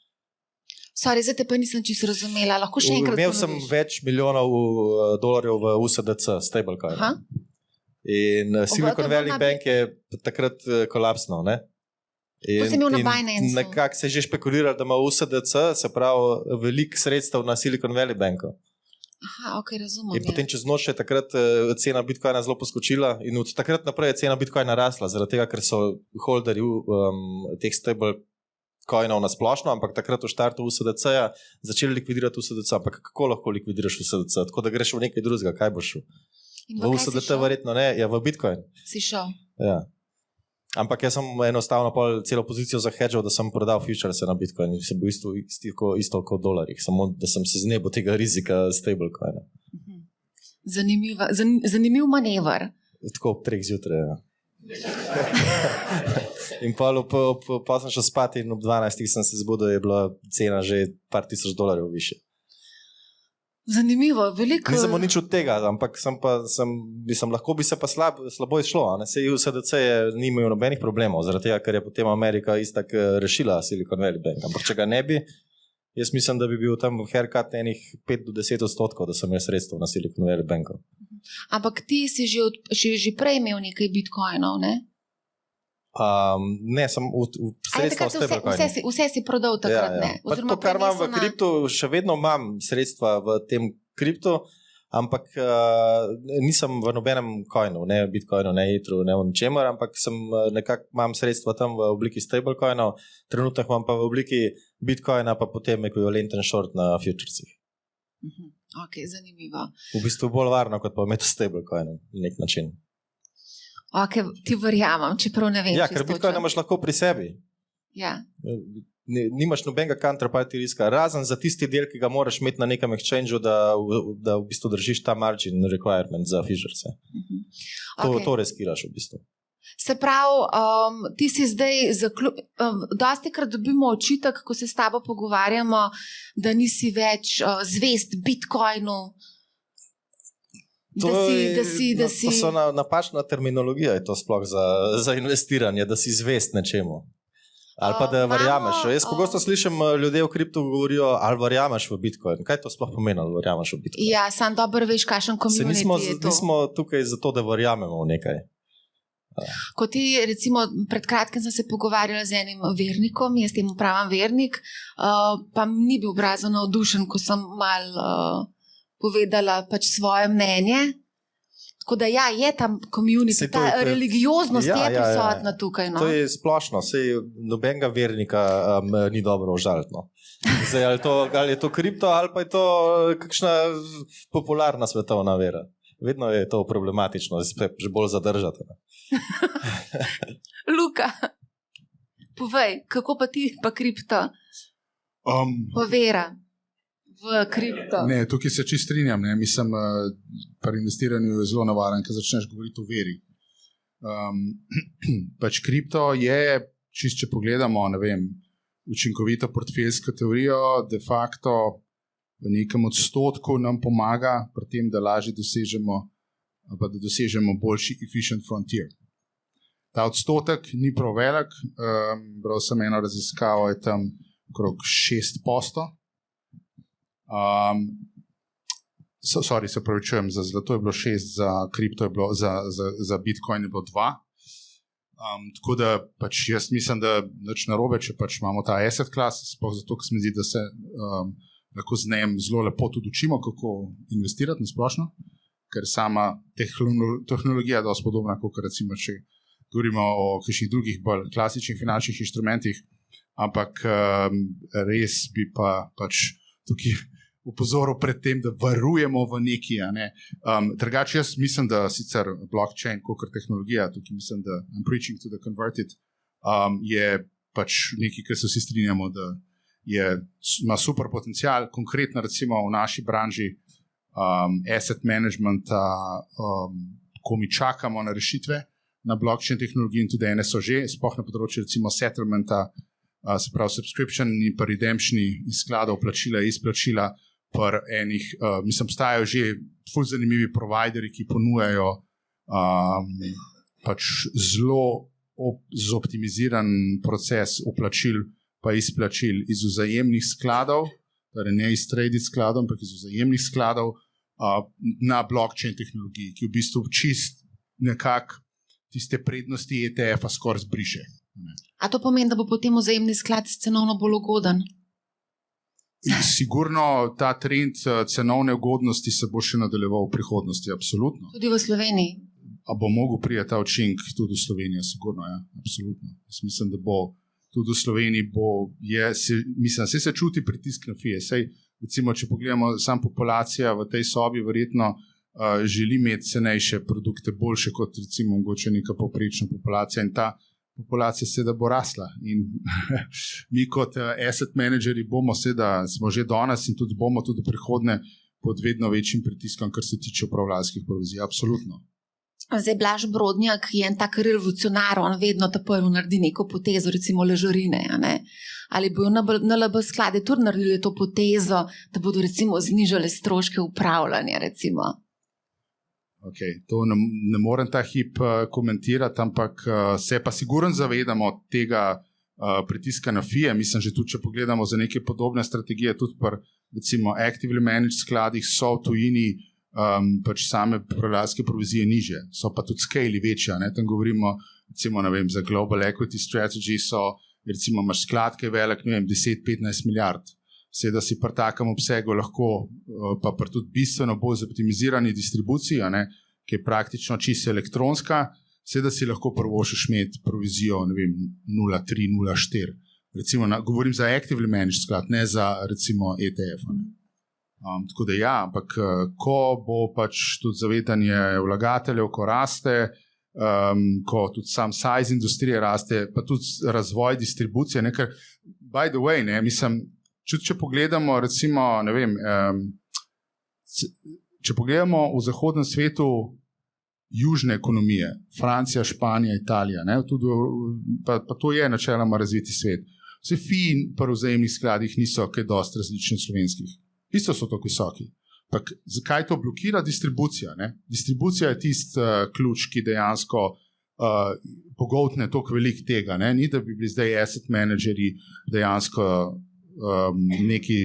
Sorry, zdaj te pa nisem čisto razumela. Lahko še enkrat imel sem več milijonov dolarjev v USDC, stablecoin. In Silicon Valley Bank je takrat kolapsnal, ne? To si imel na Binance. Nekako se je že špekuliral, da ima USDC, se pravi, veliko sredstev na Silicon Valley Banku. Aha, ok, razumem. In potem čez noč je takrat cena Bitcoina zelo poskočila in od takrat naprej je cena Bitcoina rasla, zaradi tega, ker so holderji teh stablecoinov na splošno, ampak takrat v štartu USDC-ja začeli likvidirati USDC, ampak kako lahko likvidiraš USDC? Tako da greš v nekaj drugega, kaj boš šel? V USDC verjetno ne, ja v Bitcoin. Si šel? Ja. Ampak jaz sem enostavno celo pozicijo zahedžal, da sem prodal futurese na Bitcoin in se bo isto kot dolarjih, samo da sem se znebil tega rizika stablecoina. Zanimiv manever. Tako ob 3 zjutraj, ja. In pa sem šel spat in ob 12 sem se zbudil, je bila cena že par tisoč dolarjev više. Zanimivo, veliko. Nisem nič od tega, ampak lahko bi se pa slabo izšlo. Sej USDC ni imel nobenih problemov, zaradi tega, ker je potem Amerika istak rešila Silicon Valley Bank. Ampak če ga ne bi, jaz mislim, da bi bil tam haircut enih 5-10%, da sem imel sredstev na Silicon Valley Banku. Ampak ti si že prej imel nekaj bitcoinov, ne? Ne, sem sredstva v stablecoinu. Vse si prodal takrat, ne? Pa to, kar imam v kriptu, še vedno imam sredstva v tem kriptu, ampak nisem v nobenem coinu, ne bitcoinu, ne etru, ne v ničemer, ampak nekako imam sredstva tam v obliki stablecoinov, trenutno imam pa v obliki bitcoina, pa potem ekvivalenten short na futuresih. Ok, zanimivo. V bistvu bolj varno, kot pa imeti stablecoinu na nek način. Ok, ti verjamem, čeprav ne vem. Ja, ker Bitcoin imaš lahko pri sebi. Ja. Nimaš nobenega counterparty riska, razen za tisti del, ki ga moraš imeti na nekem exchange-u, da v bistvu držiš ta margin requirement za futurese. To riskiraš v bistvu. Se pravi, ti si zdaj dosti krat dobimo očitek, ko se s tabo pogovarjamo, da nisi več zvest Bitcoinu. To so napačna terminologija, je to sploh za investiranje, da si zvest nečemu. Ali pa da verjameš. Jaz pogosto slišim ljudje v kriptu govorijo, ali verjameš v Bitcoin. Kaj to sploh pomeni, ali verjameš v Bitcoin? Ja, sam dobro veš, kakšen community je to. Nismo tukaj zato, da verjamemo v nekaj. Ko ti, recimo, pred kratkim sem se pogovarjala z enim vernikom, jaz temu pravim vernik, pa ni bil obrazno navdušen, ko sem malo povedala pač svoje mnenje. Tako da ja, je tam community, ta religioznost je prisotna tukaj. No? To je splošno, sej nobenega vernika ni dobro užaliti. No. Zdaj, ali je to kripto, ali pa je to kakšna popularna svetovna vera. Vedno je to problematično, že bolj zadržati. Luka, povej, kako pa ti pa kripto? Pa vera. V kripto. Ne, tukaj se čisto strinjam. Mislim, pri investiranju je zelo navaren, ker začneš govoriti o veri. Pač kripto je, če pogledamo, ne vem, učinkovito portfeljsko teorijo, de facto v nekem odstotku nam pomaga pri tem, da lažje dosežemo boljši efficient frontier. Ta odstotek ni prav velik, bral sem eno raziskavo, je tam okrog 6%. Se pravičujem, za zlato je bilo 6, za kripto je bilo, za Bitcoin je bilo 2. Tako da pač jaz mislim, da nič narobe, če pač imamo ta asset class, sploh zato, ker se mi zdi, da se lahko z njim zelo lepo tudi učimo, kako investirati na splošno, ker sama tehnologija je dosti podobna, kot recimo, če govorimo o kakšnih drugih bolj klasičnih finančnih inštrumentih, ampak res bi pač tukaj upozoril pred tem, da varujemo v neki. Drugače, jaz mislim, da sicer blockchain, kot tehnologija, tukaj mislim, da I'm preaching to the converted, je pač nekaj, kar se vsi strinjamo, da ima super potencial, konkretno recimo v naši branži asset managementa, ko mi čakamo na rešitve na blockchain tehnologiji in tudi ene so že, sploh na področju recimo settlementa, se pravi subscription in pa redemptioni iz skladov, plačila, izplačila, par enih, mislim, obstajajo že ful zanimivi providerji, ki ponujajo pač zelo zoptimiziran proces vplačil pa izplačil iz vzajemnih skladov, torej ne iz traded skladov, ampak iz vzajemnih skladov na blockchain tehnologiji, ki v bistvu čist nekako tiste prednosti ETF-a skoraj zbriše. A to pomeni, da bo potem vzajemni sklad cenovno bolj ugoden? Sigurno ta trend cenovne ugodnosti se bo še nadaljeval v prihodnosti, absolutno. Tudi v Sloveniji? A bo mogel priti ta učinek tudi v Sloveniji, sigurno, ja, absolutno. Jaz mislim, da bo tudi v Sloveniji se čuti pritisk na FIE. Sej, recimo, če pogledamo, sam populacija v tej sobi verjetno želi imeti cenejše produkte, boljše kot recimo mogoče neka povprečna populacija in ta populacija seveda bo rasla in mi kot asset menedžeri smo že danes in tudi bomo tudi prihodnje pod vedno večjim pritiskom, kar se tiče upravljalskih provizij, absolutno. Zdaj Blaž Brodnjak je en tak revolucionar, on vedno ta prvi naredi neko potezo, recimo ležarine, ali bojo NLB sklade tudi naredili to potezo, da bodo recimo znižali stroške upravljanja, recimo? Okay, to ne morem ta hip komentirati, ampak se pa sigurno zavedamo tega pritiska na FIE. Mislim, že tudi, če pogledamo za neke podobne strategije, tudi pri recimo actively managed skladih so v tujini pač same upravljalske provizije niže, so pa tudi scale večja. Tam govorimo recimo, za global equity strategy so, recimo imaš sklad, ki je velik, 10-15 milijard. Seveda si pri takem obsegu lahko pa tudi bistveno bolj zoptimizirani distribuciji, ki je praktično čisto elektronska, seveda si lahko prvošiš imeti provizijo 0,3, 0,4. Recimo, govorim za actively managed sklad, ne za recimo ETF. Tako da ja, ampak ko bo pač tudi zavedanje vlagateljev, ko raste, ko tudi sam size industrije raste, pa tudi razvoj distribucije, ker by the way, mislim, če pogledamo, recimo, če pogledamo v zahodnem svetu južne ekonomije, Francija, Španija, Italija, pa to je načeloma razviti svet. Vse FII pri vzajemnih skladih niso kaj dosti različni od slovenskih. Isto so tako visoki. Zakaj to blokira? Distribucija. Distribucija je tisti ključ, ki dejansko pogoltne toliko velik tega. Ni, da bi bili zdaj asset menedžeri dejansko neki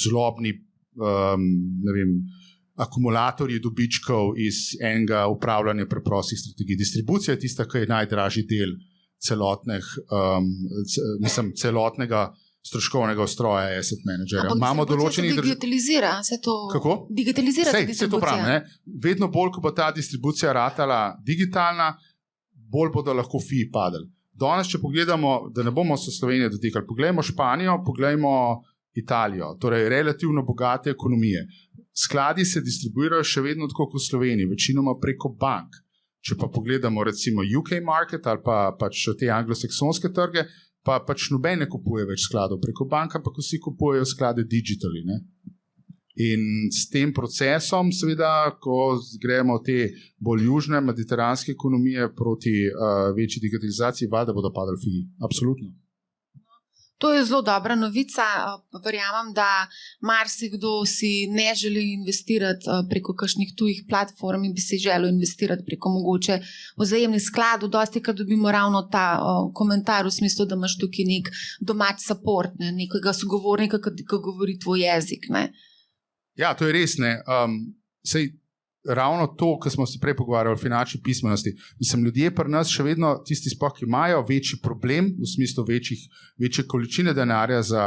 zlobni akumulatorji dobičkov iz enega upravljanja preprostih strategij. Distribucija je tista, ki je najdražji del celotnega stroškovnega ustroja asset menedžerja. Ampak distribucija se digitalizira. Kako? Digitalizira se distribucija. To pravim, vedno bolj, ko bo ta distribucija ratala digitalna, bolj bodo lahko FII padali. Danes, če pogledamo, da ne bomo se Slovenije dotikali, pogledajmo Španijo, pogledajmo Italijo, torej relativno bogate ekonomije. Skladi se distribuirajo še vedno tako kot v Sloveniji, večinoma preko bank. Če pa pogledamo recimo UK market ali pa pač te anglosaksonske trge, pa pač noben ne kupuje več skladov preko bank, ampak vsi kupujejo sklade digitali. In s tem procesom, seveda, ko gremo te bolj južne mediteranske ekonomije proti večji digitalizaciji, valjda bodo padali FII. Absolutno. To je zelo dobra novica. Verjamem, da marsikdo si ne želi investirati preko kakšnih tujih platform in bi si želel investirati preko mogoče vzajemnih skladov. Dostikrat dobimo ravno ta komentar v smislu, da imaš tukaj nek domač support, nekega sogovornika, ki govori tvoj jezik. Ja, to je res. Sej, ravno to, kar smo se prej pogovarjali o finančni pismenosti. Mislim, ljudje pri nas še vedno tisti sploh, ki imajo večji problem, v smislu večje količine denarja za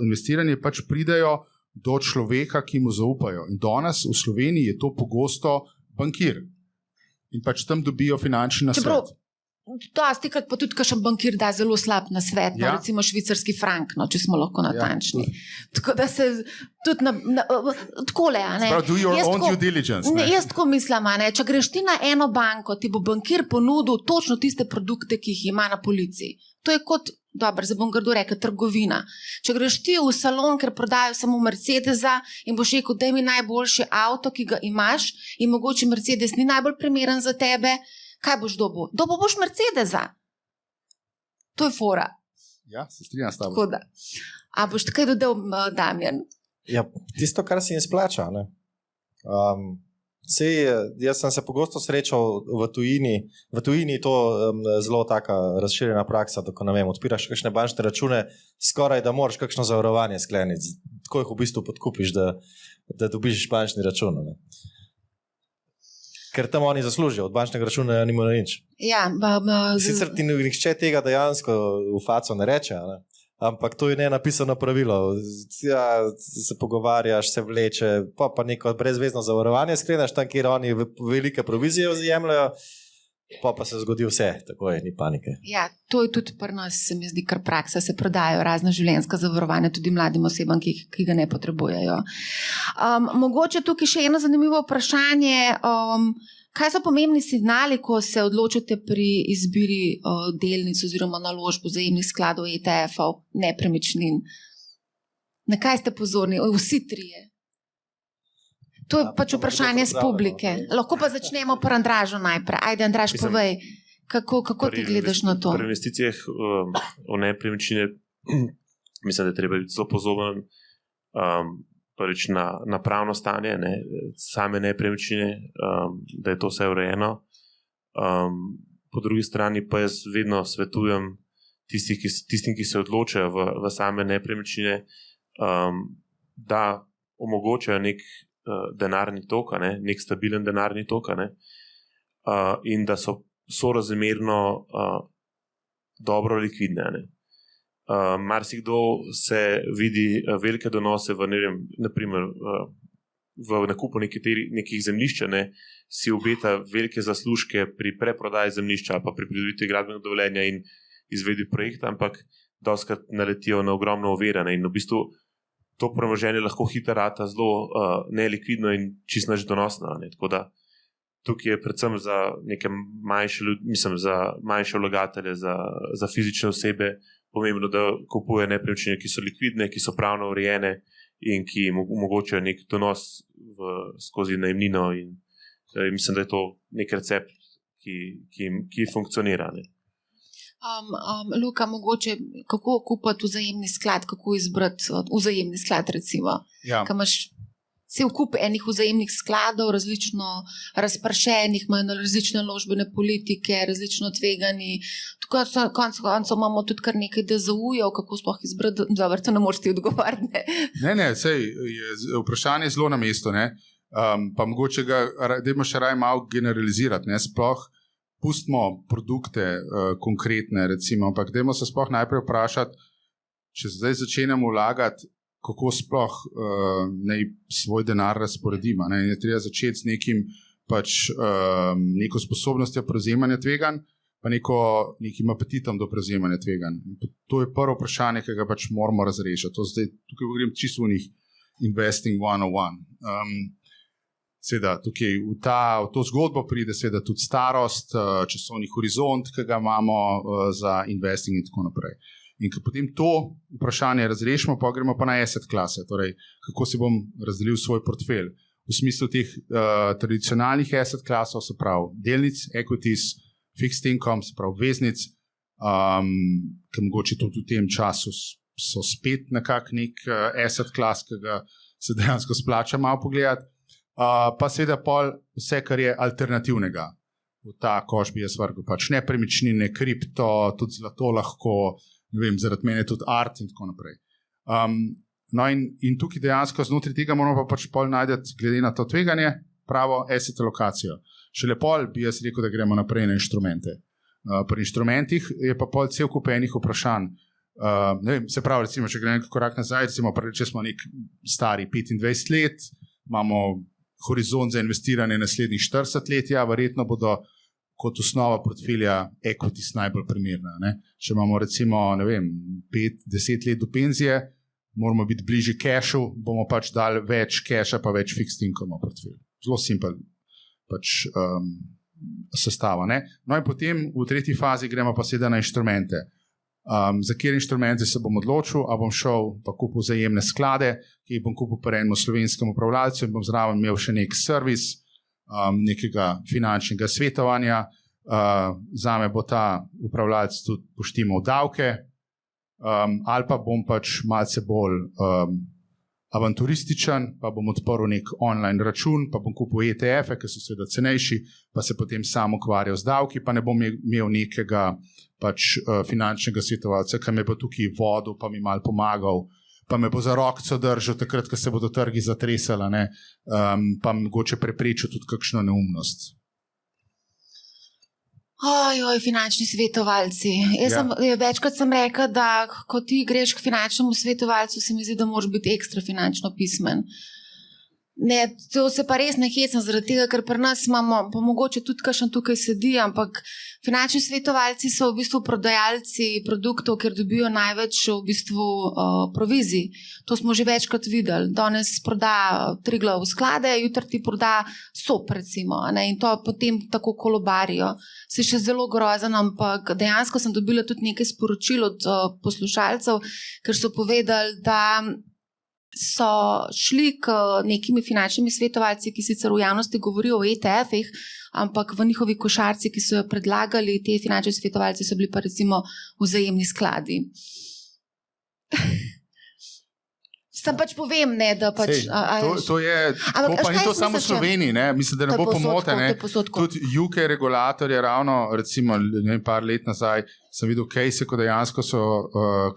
investiranje, pač pridejo do človeka, ki mu zaupajo. In danes v Sloveniji je to pogosto bankir. In pač tam dobijo finančni nasvet. Čeprav, dostikrat pa tudi kakšen bankir da zelo slab nasvet, Ja. recimo švicarski frank, če smo lahko natančni. Tako da se tudi takole, a ne. Prav, do your Jaz own tako- due diligence. Ne, jaz tako mislim, a ne, če greš ti na eno banko, ti bo bankir ponudil točno tiste produkte, ki jih ima na policiji. To je kot, dobro, zdaj bom grdo rekel, trgovina. Če greš ti v salon, ker prodajo samo Mercedesa in boš rekel, daj mi najboljši avto, ki ga imaš in mogoče Mercedes ni najbolj primeren za tebe, kaj boš dobil? Dobil boš Mercedesa. To je fora. Ja, se strinjam s tabo. Tako da. A boš kaj dodal, Damjan? Ja, tisto, kar se jim splača. Ne? Jaz sem se pogosto srečal v tujini. V tujini je to zelo taka razširjena praksa, da ko ne vem, odpiraš kakšne bančne račune, skoraj da moraš kakšno zavarovanje skleniti. Tako jih v bistvu podkupiš, da dobiš bančni račun. Ne? Ker tam oni zaslužijo, od bančnega računa nimajo nič. Ja, Sicer ti nihče tega dejansko v faco ne reče, ne? Ampak to je nenapisano pravilo. Ja, se pogovarjaš, se vleče, pa neko brezvezno zavarovanje skleneš tam, kjer oni velike provizije jemljajo, pa se zgodi vse, tako je, ni panike. Ja, to je tudi pri nas, se mi zdi, kar praksa, se prodajajo razna življenjska zavarovanja tudi mladim osebam, ki ga ne potrebujejo. Mogoče tukaj še eno zanimivo vprašanje. Kaj so pomembni signali, ko se odločite pri izbiri delnic oziroma naložb vzajemnih skladov ETF-ov, nepremičnin? Na kaj ste pozorni? Vsi trije. To je pač vprašanje z publike. Lahko pa začnemo pri Andražu najprej. Ajde, Andraž, povej, kako ti gledaš na to? Pri investicijah v nepremičnine mislim, da je treba biti zelo pozoren prvič na pravno stanje, ne, same nepremičnine, da je to vse urejeno. Po drugi strani pa jaz vedno svetujem tistim, ki se odločajo v same nepremičnine, da omogočajo nek denarni tok, nek stabilen denarni tok, in da so sorazmerno dobro likvidne. Ne. Marsikdo se vidi velike donose v, naprimer, v nakupu nekih zemljišč, si obeta velike zaslužke pri preprodaji zemljišča ali pa pri pridobitvi gradbenega dovoljenja in izvedbi projekta, ampak dostikrat naletijo na ogromno ovire in v bistvu to premoženje lahko hitro rata zelo nelikvidno in čisto nič donosno. Tako da tukaj je predvsem za neke manjše ljudi, mislim, za manjše vlagatelje, za fizične osebe pomembno, da kupuje nepremičnine, ki so likvidne, ki so pravno urejene in ki omogočajo nek donos skozi najemnino. In mislim, da je to nek recept, ki funkcionira. Ne. Luka, mogoče kako kupiti vzajemni sklad, kako izbrati vzajemni sklad, recimo? Ja. Kaj imaš cel kup enih vzajemnih skladov, različno razpršenih, imajo različne naložbene politike, različno tvegani. Koncu imamo tudi kar nekaj DZU-jev, kako sploh izbrati, dobro, to ne moreš ti odgovarjati. Ne, sej je vprašanje zelo na mestu, ne. Pa mogoče ga, dajmo še raj malo generalizirati, ne, sploh pustimo produkte konkretne, recimo, ampak dajmo se sploh najprej vprašati, če zdaj začenjamo vlagati, kako sploh naj svoj denar razporedimo. Ne? Je treba začeti s nekim neko sposobnostjo prevzemanja tveganj, pa nekim apetitom do prevzemanja tveganj. To je prvo vprašanje, ki ga pač moramo razrešiti. To zdaj, tukaj govorim čisto o njih investing 101. Seveda, tukaj v to zgodbo pride seveda tudi starost, časovni horizont, ki ga imamo za investing in tako naprej. In ko potem to vprašanje razrešimo, pa gremo pa na asset klase, torej kako si bom razdelil svoj portfelj. V smislu teh tradicionalnih asset klasov, se pravi delnic, equities, fixed income, se pravi obveznic, ki mogoče tudi v tem času so spet nekako nek asset klas, ki ga se dejansko splača malo pogledati, pa seveda pol vse, kar je alternativnega. V ta koš bi jaz vrgel pač nepremičnine, kripto, tudi zlato lahko, ne vem, zaradi mene tudi art in tako naprej. No in tukaj dejansko znotraj tega moramo pa pač pol najdeti, glede na to tveganje, pravo asset alokacijo. Šele pol bi jaz rekel, da gremo naprej na inštrumente. Pri inštrumentih je pa pol cel kup enih vprašanj. ne vem, se pravi, recimo, če gremo korak nazaj, recimo, če smo nek stari 25 let, imamo horizont za investiranje naslednjih 40 let, ja, verjetno bodo kot osnova portfelja equities najbolj primerna. Ne? Če imamo recimo, ne vem, 5-10 let do penzije, moramo biti bližje cashu, bomo pač dali več casha pa več fixed income v portfelj. Zelo simpel pač sestava. Ne? No in potem v tretji fazi gremo pa seveda na inštrumente. Za kjer inštrumente se bom odločil, a bom šel pa kupil vzajemne sklade, ki jih bom kupil pri enem slovenskem upravljalcu in bom zraven imel še nek servis, nekega finančnega svetovanja. Zame bo ta upravljalec tudi poštimal davke, ali pa bom pač malce bolj avanturističen, pa bom odprl nek online račun, pa bom kupil ETF-e, ki so seveda cenejši, pa se potem sam ukvarjal z davki, pa ne bom imel nekega pač finančnega svetovalca, ki me bo tukaj vodil, pa mi malo pomagal, pa me bo za rokco držal takrat, ko se bodo trgi zatresali, pa mogoče preprečil tudi kakšno neumnost. Ojoj, finančni svetovalci. Večkrat sem rekla, da ko ti greš k finančnemu svetovalcu, se mi zdi, da moraš biti ekstra finančno pismen. Ne, to se pa res ne hecam zaradi tega, ker pri nas imamo, pa mogoče tudi kakšen tukaj sedi, ampak finančni svetovalci so v bistvu prodajalci produktov, ker dobijo največ v bistvu provizij. To smo že večkrat videli. Danes proda Triglav sklade, jutri ti proda SOP recimo, ne, in to potem tako kolobarijo. Se še zelo grozen, ampak dejansko sem dobila tudi nekaj sporočil od poslušalcev, ker so povedali, da so šli k nekimi finančnimi svetovalci, ki sicer v javnosti govorijo o ETF-ih, ampak v njihovi košarci, ki so jo predlagali, te finančni svetovalci so bili pa recimo vzajemni skladi. Sam pač povem, ne, da pač... To je, pa ni to samo v Sloveniji, ne, mislim, da ne bo pomote, ne. Tudi UK regulator je ravno, recimo, ne vem, par let nazaj, sem videl case, ko dejansko so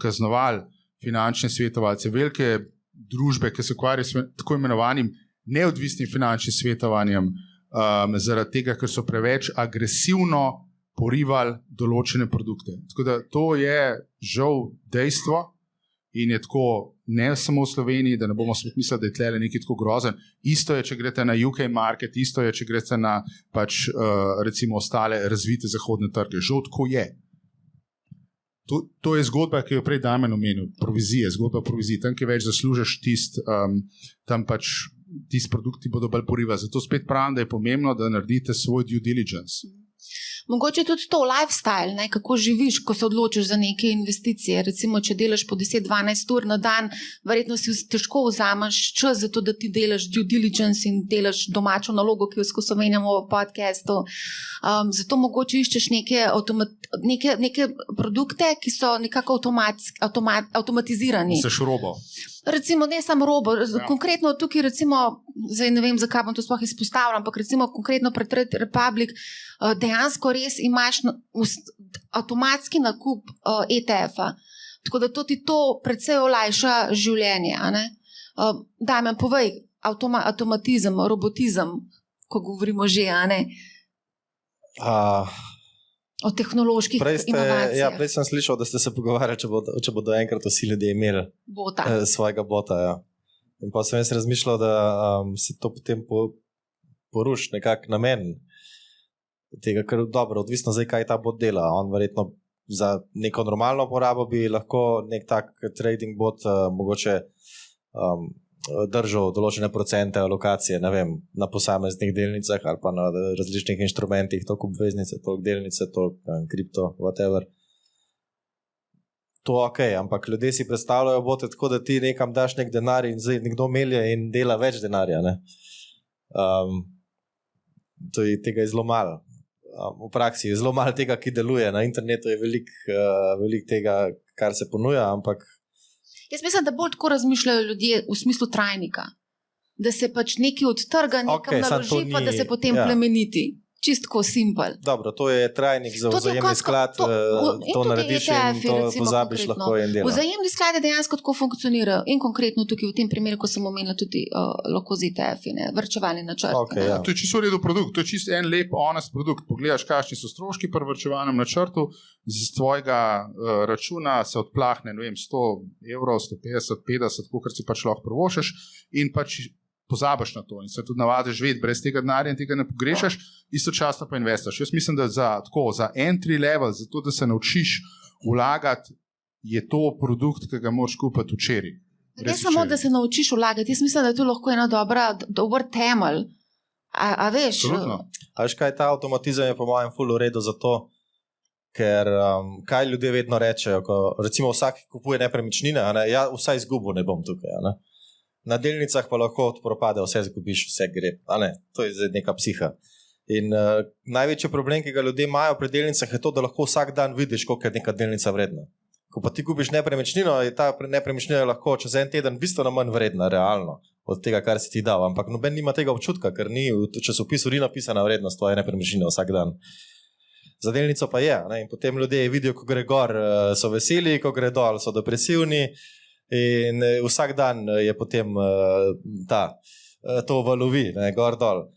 kaznovali finančne svetovalce, velike družbe, ki se ukvarjajo s tako imenovanim neodvisnim finančnim svetovanjem, zaradi tega, ker so preveč agresivno porivali določene produkte. Tako da to je žal dejstvo in je tako ne samo v Sloveniji, da ne bomo mislili, da je tle nekaj tako grozen. Isto je, če greste na UK market, isto je, če greste na pač recimo ostale razvite zahodne trge. Žal tako je. To je zgodba, ki jo prej Damjan omenil, provizije, zgodba provizije. Tam, ki več zaslužiš tam pač tisti produkti bodo bolj porivali. Zato spet pravim, da je pomembno, da naredite svoj due diligence. Mogoče tudi to lifestyle, ne, kako živiš, ko se odločiš za neke investicije. Recimo, če delaš po 10-12 ur na dan, verjetno si težko vzameš čas za to, da ti delaš due diligence in delaš domačo nalogo, ki jo skozi omenjamo v podcastu. Zato mogoče iščeš neke produkte, ki so nekako avtomatizirani. Seš robo. Recimo, ne samo robo, konkretno tukaj recimo, zdaj ne vem, zakaj bom to sploh izpostavila, ampak recimo konkretno pri Trade Republic dejansko res imaš avtomatski nakup ETF-a. Tako da to ti to precej olajša življenje. Damjan, povej, avtomatizem, robotizem, ko govorimo že, a ne? O tehnoloških inovacijah. Ja, prej sem slišal, da ste se pogovarjali, če bodo enkrat vsi ljudje imeli svojega bota. Ja. In pa sem jaz razmišljal, da se to potem poruši nekak namen tega, ker dobro, odvisno zdaj, kaj ta bot dela. On verjetno za neko normalno porabo bi lahko nek tak trading bot mogoče držal določene procente alokacije, ne vem, na posameznih delnicah ali pa na različnih inštrumentih, toliko obveznice, toliko delnice, toliko kripto, whatever. To ok, ampak ljudje si predstavljajo bote tako, da ti nekam daš nek denar in zdaj nekdo melje in dela več denarja. Ne? Tega je zelo malo. V praksi je zelo malo tega, ki deluje. Na internetu je veliko tega, kar se ponuja, ampak jaz mislim, da bolj tako razmišljajo ljudje v smislu trajnika. Da se pač nekaj od trga nekam naloži, pa da se potem plemeniti. čistko simpel. Dobro, to je trajnik za To ti je vzajemni kot- sklad, to- in to tudi narediš in ETF-ji, to recimo, pozabiš konkretno. lahko en del. Vzajemni skladi dejansko tako funkcionirajo in konkretno tukaj v tem primeru, ko sem omenila tudi lahko z ETF-i, vrčevalni načrt. Okay, ja. To je čisto v redu produkt, to je čisto en lep, honest produkt. Pogledaš, kakšni so stroški pri varčevalnem načrtu, z tvojega računa se odplahne, ne vem, 100 evrov, 150, 50, kolikor si pač lahko prvošeš in pač pozabiš na to in se tudi navadiš živeti brez tega denarja in tega ne pogrešaš, istočasno pa investiš. Jaz mislim, da za entry level, za to, da se naučiš vlagati, je to produkt, ki ga moraš kupiti včeraj. Ne samo, da se naučiš vlagati, jaz mislim, da je to lahko ena dober temelj. A veš? Absolutno. A veš kaj, ta avtomatizem je po mojem ful v redu zato, ker kaj ljudje vedno rečejo, ko recimo vsak kupuje nepremičnine, ne, ja vsaj izgubo ne bom tukaj, ne. Na delnicah pa lahko propade, vse izgubiš, vse gre, a ne, to je zdaj neka psiha. In največji problem, ki ga ljudje imajo pri delnicah, je to, da lahko vsak dan vidiš, koliko je neka delnica vredna. Ko pa ti kupiš nepremičnino, je ta nepremičnina lahko čez en teden bistveno manj vredna, realno, od tega, kar si ti dal. Ampak noben nima tega občutka, ker ni v časopisu ni napisana vrednost tvoje nepremičnine vsak dan. Za delnico pa je, ne? In potem ljudje vidijo, ko gre gor, so veseli, ko gre dol, so depresivni in vsak dan je potem to valovi, ne? Gor dol.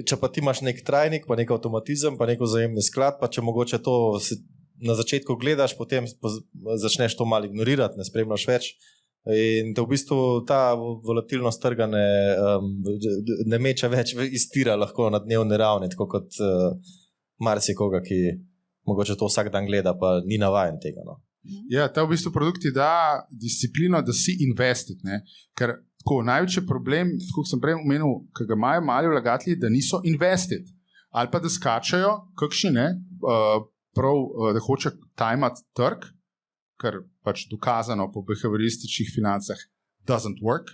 Če pa ti imaš nek trajnik, pa nek avtomatizem, pa nek vzajemni sklad, pa če mogoče to na začetku gledaš, potem začneš to malo ignorirati, ne spremljaš več. In te v bistvu ta volatilnost trga ne meče več iztira lahko na dnevne ravni, tako kot marsikoga, ki mogoče to vsak dan gleda, pa ni navajen tega. No. Ja, ta v bistvu produkt ti da disciplino, da si invested, ne? Ker tako največji problem, kot sem prej omenil, ki ga imajo mali vlagatelji, da niso invested ali pa da skačajo, kakšni ne, prav, da hoče tajmati trg, kar pač dokazano po behaviorističnih financah doesn't work,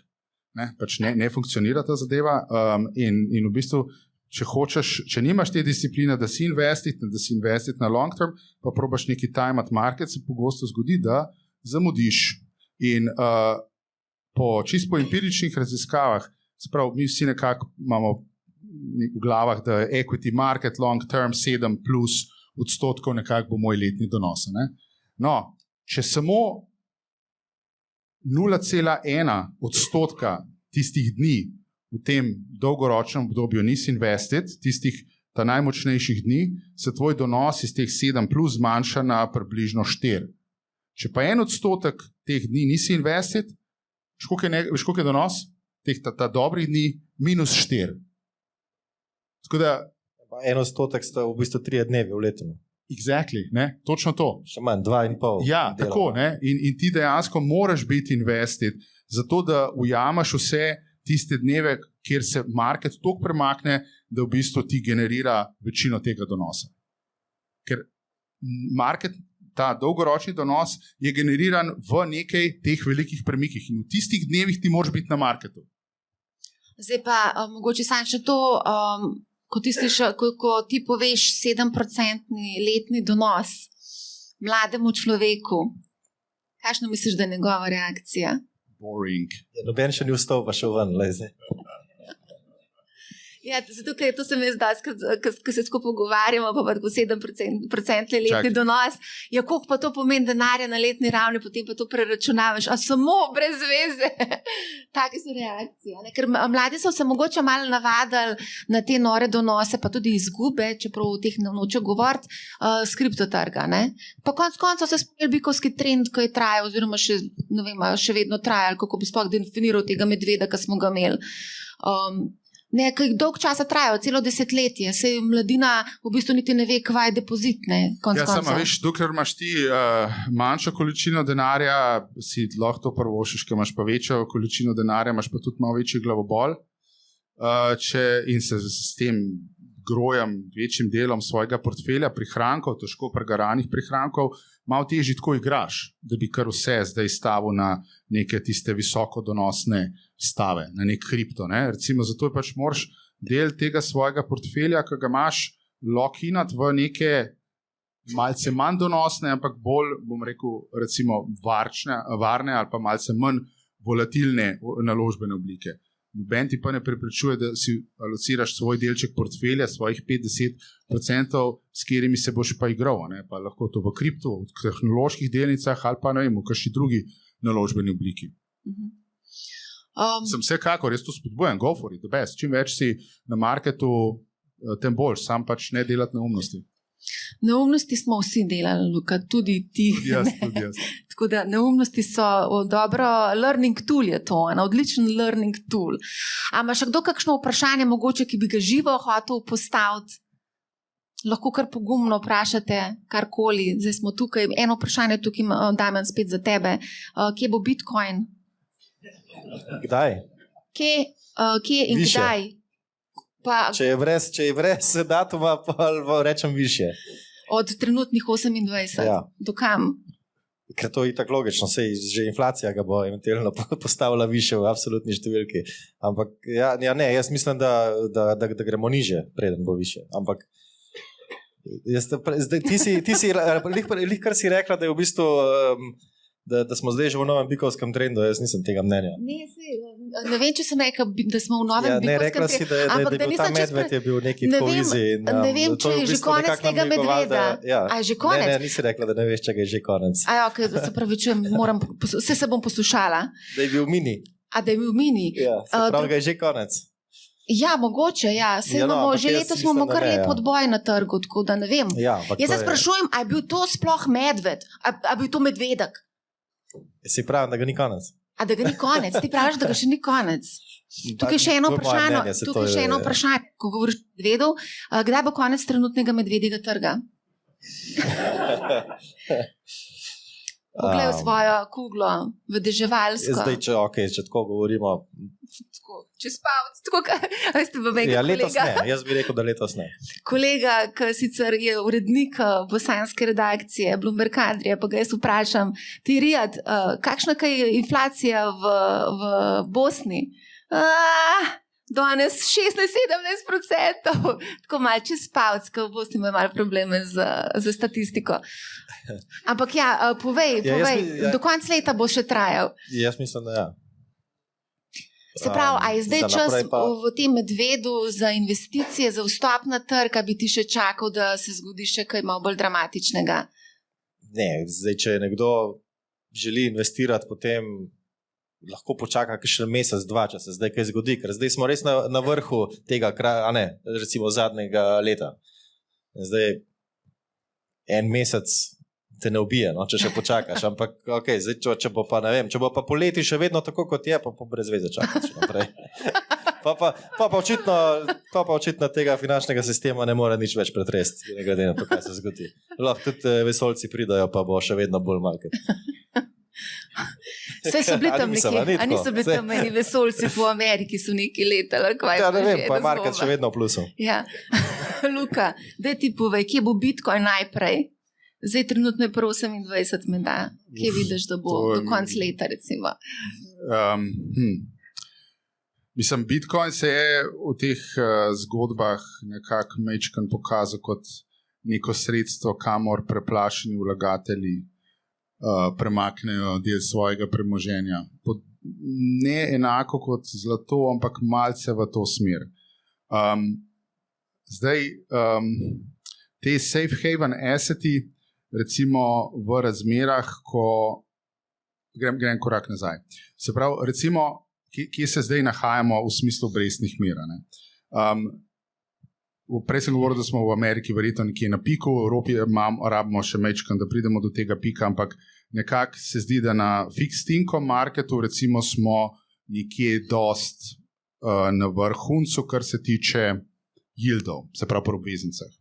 ne, pač ne funkcionira ta zadeva in v bistvu, če nimaš te discipline, da si invested na long term, pa probaš neki tajmati market, se pogosto zgodi, da zamudiš in čisto po empiričnih raziskavah, sprav, mi vsi nekako imamo v glavah, da je equity market long term 7+ odstotkov nekako bo moj letni donos. Ne? No, če samo 0,1 odstotka tistih dni v tem dolgoročnem obdobju nisi invested, tistih ta najmočnejših dni, se tvoj donos iz teh 7+ zmanjša na približno 4. Če pa 1 odstotek teh dni nisi invested, veš koliko je donos? Ta dobrih dni -4. Tako da 1 odstotek sta v bistvu 3 dnevi v letu. Exactly, ne? Točno to. Še manj, 2,5. Ja, tako, ne? In ti dejansko moraš biti invested, zato da ujamaš vse tiste dneve, kjer se market toliko premakne, da v bistvu ti generira večino tega donosa. Ker market, ta dolgoročni donos je generiran v nekaj teh velikih premikih in v tistih dnevih ti moraš biti na marketu. Zdaj pa mogoče sam še to, ko ti poveš 7% letni donos mlademu človeku, kakšno misliš, da je njegova reakcija? Boring. Ja, noben še ni vstal, pa še ven, leze. Ja, zato, ker to se mi zdi, ko se skupaj pogovarjamo, pa tako 7% letni donos. Ja, koliko pa to pomeni denarja na letni ravni, potem pa to preračunavaš, a samo brez veze. Take so reakcije. Ne? Ker mladi so se mogoče malo navadili na te nore donose, pa tudi izgube, čeprav v teh noče govoriti, s kriptotrga. Ne? Pa konc koncev se spomnil bikovski trend, ko je trajal, oziroma še, ne vem, še vedno trajal, kako bi sploh definiral tega medveda, ki smo ga imeli. Nekaj dolg časa trajajo, celo desetletje, se mladina v bistvu niti ne ve, kva je depozit, ne, konc koncev. Sama veš, dokler imaš ti manjšo količino denarja, si lahko to prvošiš, ker imaš pa večjo količino denarja, imaš pa tudi malo večji glavobol in se s tem grojem, večjim delom svojega portfelja, prihrankov, težko prigaranih prihrankov, malo težje tako igraš, da bi kar vse zdaj stavil na neke tiste visokodonosne stave, na nek kripto. Ne? Recimo, zato je pač moraš del tega svojega portfelja, ki ga imaš, lock-inati v neke malce manj donosne, ampak bolj, bom rekel, recimo varne ali pa malce manj volatilne naložbene oblike. Noben ti pa ne preprečuje, da si alociraš svoj delček portfelja, svojih 5-10%, s katerimi se boš pa igral. Ne? Pa lahko to v kriptu, v tehnoloških delnicah ali pa ne vem, v kakšni drugi naložbeni obliki. Sem vsekakor, res to spodbujam, go for it, the best. Čim več si na marketu, tem bolj, sam pač ne delati neumnosti. Neumnosti smo vsi delali, Luka, tudi ti. Tudi jaz. Tako da neumnosti so dobro, learning tool je to, odličen learning tool. A ima še kdo kakšno vprašanje, mogoče, ki bi ga živo hotel postaviti? Lahko kar pogumno vprašate, karkoli. Zdaj smo tukaj. Eno vprašanje tukaj, Damjan, spet za tebe. Kje bo Bitcoin? Kdaj? Kje in Više. kdaj? Pa Če je brez datuma, pa rečem više. od trenutnih 28 Ja. do kam? Ker to je tako logično, sej že inflacija ga bo eventualno postavila više v absolutni številki. Ampak ne, jaz mislim, da gremo niže, preden bo više. Ampak ti si kar si rekla, da je v bistvu da smo zdaj že v novem bikovskem trendu, jaz nisem tega mnenja. Ne vem, če sem rekla, da smo v novem bikovskem rekla si, da je bil ta medved je bil neki tako izi. Ne vem, če je že konec tega medveda. A je že konec? Ne, nisi rekla, da ne veš, če ga je že konec. Ok, se pravi, se bom poslušala. Da je bil mini. A da je bil mini? Ja, se pravi, ga je že konec. Ja, mogoče, ja. Že letos imamo kar lep odboj na trgu, tako da ne vem. Jaz se sprašujem, a je bil to sploh medved? A je bil to medvedek? Si pravim, da ga ni konec. A da ga ni konec? Ti praviš, da ga še ni konec? Tukaj je še eno vprašanje, ko govoriš medvedov. Kdaj bo konec trenutnega medvedjega trga? Poglej v svojo kuglo, v deževalsko. Zdaj, če tako govorimo. Čez palec, tako veste, v mega letos kolega. ne, jaz bi rekel, da letos ne. Kolega, ki sicer je urednik bosanske redakcije Bloomberg Adria, pa ga jaz vprašam, ti Rijad, kakšna je inflacija v Bosni? Danes 16-17%, tako malo čez palec, ker v Bosni imajo malo probleme z statistiko. Ampak povej, do konca leta bo še trajal. Jaz mislim, da ja. Se pravi, a je zdaj čas v tem medvedu za investicije, za vstop na trg, a bi ti še čakal, da se zgodi še kaj malo bolj dramatičnega? Ne, zdaj, če nekdo želi investirati, potem lahko počaka še mesec, dva, če se zdaj kaj zgodi, ker zdaj smo res na vrhu tega, recimo zadnjega leta. Zdaj, en mesec te ne ubije, no, če še počakaš, ampak zdaj, če bo pa, ne vem, če bo pa poleti še vedno tako, kot je, pa brez veze čakaš še naprej. Pa očitno tega finančnega sistema ne more nič več pretresti, ne glede na to, kaj se zgodi. Lahko tudi vesoljci pridajo, pa bo še vedno bull market. Vse so bili tam nekje, a niso bili tam meni vesoljci po Ameriki, so neki letali. Ja, ne vem, pa je market še vedno v plusu. Ja. Luka, daj ti povej, kje bo Bitcoin najprej? Zdaj trenutno je 28 menda. Kje vidiš, da bo do konca leta, recimo? Mislim, Bitcoin se je v teh zgodbah nekako mečkan pokazal kot neko sredstvo, kamor preplašeni vlagatelji premaknejo del svojega premoženja. Ne enako kot zlato, ampak malce v to smer. Zdaj, te safe haven asseti, recimo v razmerah, ko grem korak nazaj. Se pravi, recimo, kje se zdaj nahajamo v smislu obrestnih mer. Prej sem govoril, da smo v Ameriki verjetno nekje na piku, v Evropi rabimo še mečkan, da pridemo do tega pika, ampak nekako se zdi, da na fixed income marketu recimo smo nekje dost na vrhuncu, kar se tiče yieldov, se pravi po obveznicah.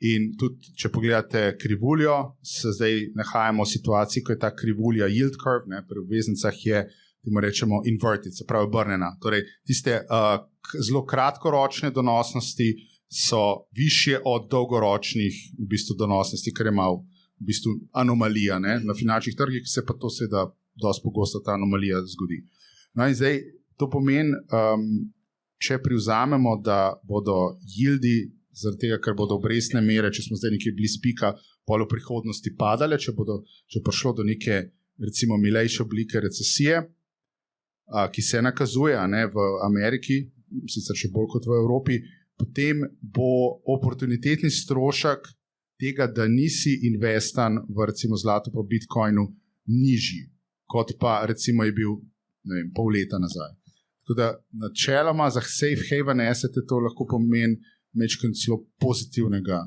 In tudi, če pogledate krivuljo, se zdaj nahajamo v situaciji, ko je ta krivulja yield curve, pri obveznicah je, temu rečemo, inverted, se pravi obrnjena. Torej, tiste zelo kratkoročne donosnosti so višje od dolgoročnih v bistvu donosnosti, kar je malo v bistvu anomalija. Na finančnih trgih se pa to seveda dosti pogosto ta anomalija zgodi. No in zdaj, to pomeni, če privzamemo, da bodo yieldi zaradi tega, ker bodo obrestne mere, če smo zdaj nekje blizu pika, pol v prihodnosti padale, če prišlo do neke, recimo, milejše oblike recesije, ki se nakazuje v Ameriki, sicer še bolj kot v Evropi, potem bo oportunitetni strošek tega, da nisi investan v recimo zlato pa bitcoinu, nižji, kot pa recimo je bil pol leta nazaj. Tako da načeloma za safe haven assete to lahko pomeni mečkrat celo pozitivnega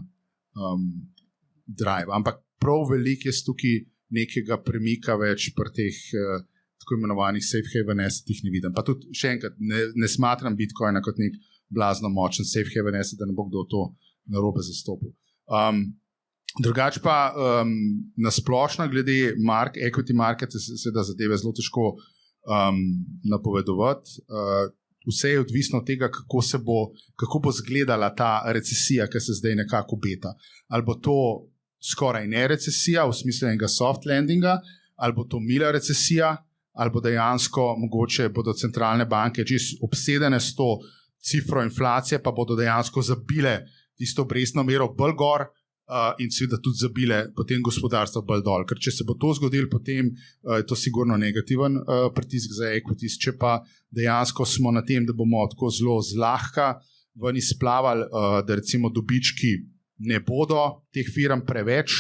drive. Ampak prav veliko je tukaj nekega premika več pri teh tako imenovanih safe haven assetih ne vidim. Pa tudi še enkrat ne smatram bitcoina kot nek blazno močen safe haven asset, da ne bo kdo to narobe zastopil. Drugače pa nasplošno glede equity market seveda zadeve zelo težko napovedovati. Vse je odvisno od tega, kako bo izgledala ta recesija, ki se zdaj nekako obeta. Ali bo to skoraj ne recesija v smislu enega soft landinga, ali bo to mila recesija, ali bo dejansko mogoče bodo centralne banke čisto obsedene s to cifro inflacije, pa bodo dejansko zabile tisto obrestno mero bolj gor in seveda tudi zabile potem gospodarstvo bolj dol. Ker če se bo to zgodilo, potem je to sigurno negativen pritisk za equities. Če pa dejansko smo na tem, da bomo tako zelo zlahka ven izplavali, da recimo dobički ne bodo teh firm preveč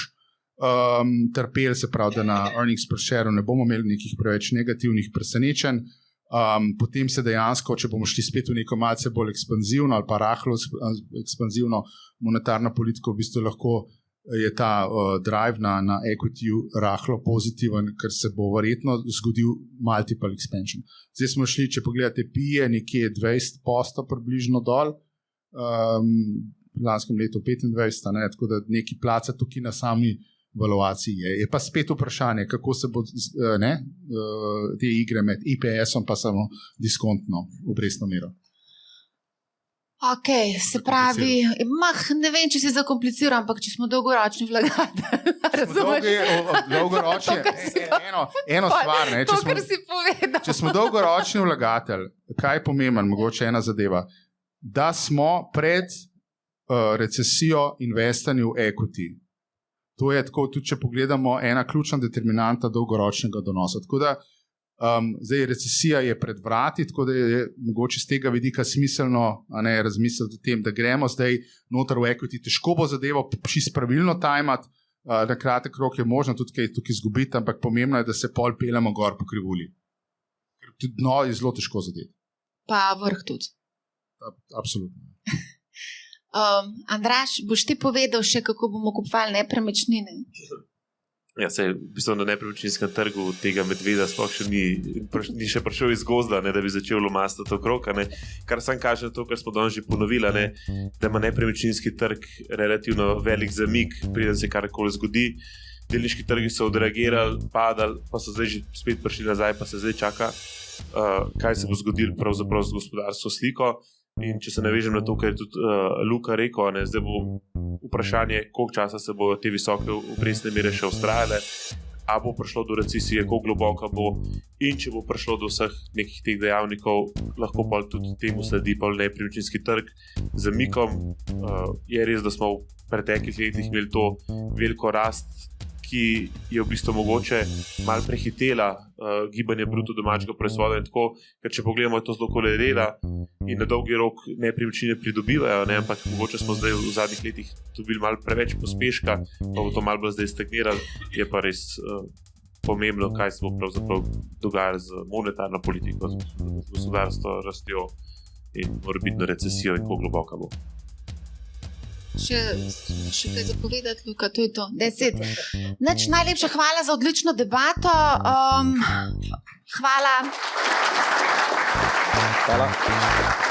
trpeli, se pravi, da na earnings per share ne bomo imeli nekih preveč negativnih presenečenj. Potem se dejansko, če bomo šli spet v neko malce bolj ekspanzivno ali pa rahlo ekspanzivno monetarno politiko, v bistvu lahko je ta drive na equity rahlo pozitiven, ker se bo verjetno zgodil multiple expansion. Zdaj smo šli, če pogledate PE, nekje 20% približno dol, v lanskem letu 25, tako da neki placa tukaj na sami valuaciji je. Je pa spet vprašanje, kako se bo te igre med IPS-om pa samo diskontno obrestno mero. Ok, se pravi, ne vem, če si zakompliciral, ampak če smo dolgoročni vlagatelji. Dolgoročni, eno stvar. To, kar si povedal. Če smo dolgoročni vlagatelj, kaj je pomemben, mogoče ena zadeva, da smo pred recesijo investani v equity. To je tako, tudi če pogledamo, ena ključna determinanta dolgoročnega donosa. Tako da zdaj recesija je pred vrati, tako da je mogoče z tega vidika smiselno razmisliti o tem, da gremo zdaj noter v equity. Težko bo zadevo čisto pravilno tajmati, na kratek rok je možno tudi kaj tukaj izgubiti, ampak pomembno je, da se pol pelemo gor po krivulji. Ker tudi dno je zelo težko zadeti. Pa vrh tudi. Absolutno. Andraž, boš ti povedal še, kako bomo kupovali nepremičnine? Ja, v bistvu na nepremičninskem trgu tega medveda sploh še ni še prišel iz gozda, da bi začel lomastati okrog. Kar sam kaže to, kar smo danes že ponovili, da ima nepremičninski trg relativno velik zamik, preden se karkoli zgodi. Delniški trgi so odreagirali, padali, pa so zdaj že spet prišli nazaj, pa se zdaj čaka, kaj se bo zgodilo pravzaprav z gospodarsko sliko. In če se navežem na to, kar je tudi Luka rekel, zdaj bo vprašanje, koliko časa se bodo te visoke obrestne mere še vztrajale, a bo prišlo do recesije, koliko globoka bo, in če bo prišlo do vseh nekih teh dejavnikov, lahko pa tudi temu sledi pa nepremičninski trg z zamikom. Je res, da smo v preteklih letih imeli to veliko rast, ki je v bistvu mogoče malo prehitela gibanje bruto domačega proizvoda in tako, ker če pogledamo, je to zelo kolerira in na dolgi rok nepremičnine pridobivajo, ampak mogoče smo zdaj v zadnjih letih dobili malo preveč pospeška, pa bo to malo bolj zdaj stagniralo, je pa res pomembno, kaj se bo pravzaprav dogajalo z monetarno politiko, z gospodarstvo, rastjo in morebitno recesijo in kako globoka bo. Še kaj zapovedati, Luka, to je to. 10. Najlepša hvala za odlično debato. Hvala. Hvala.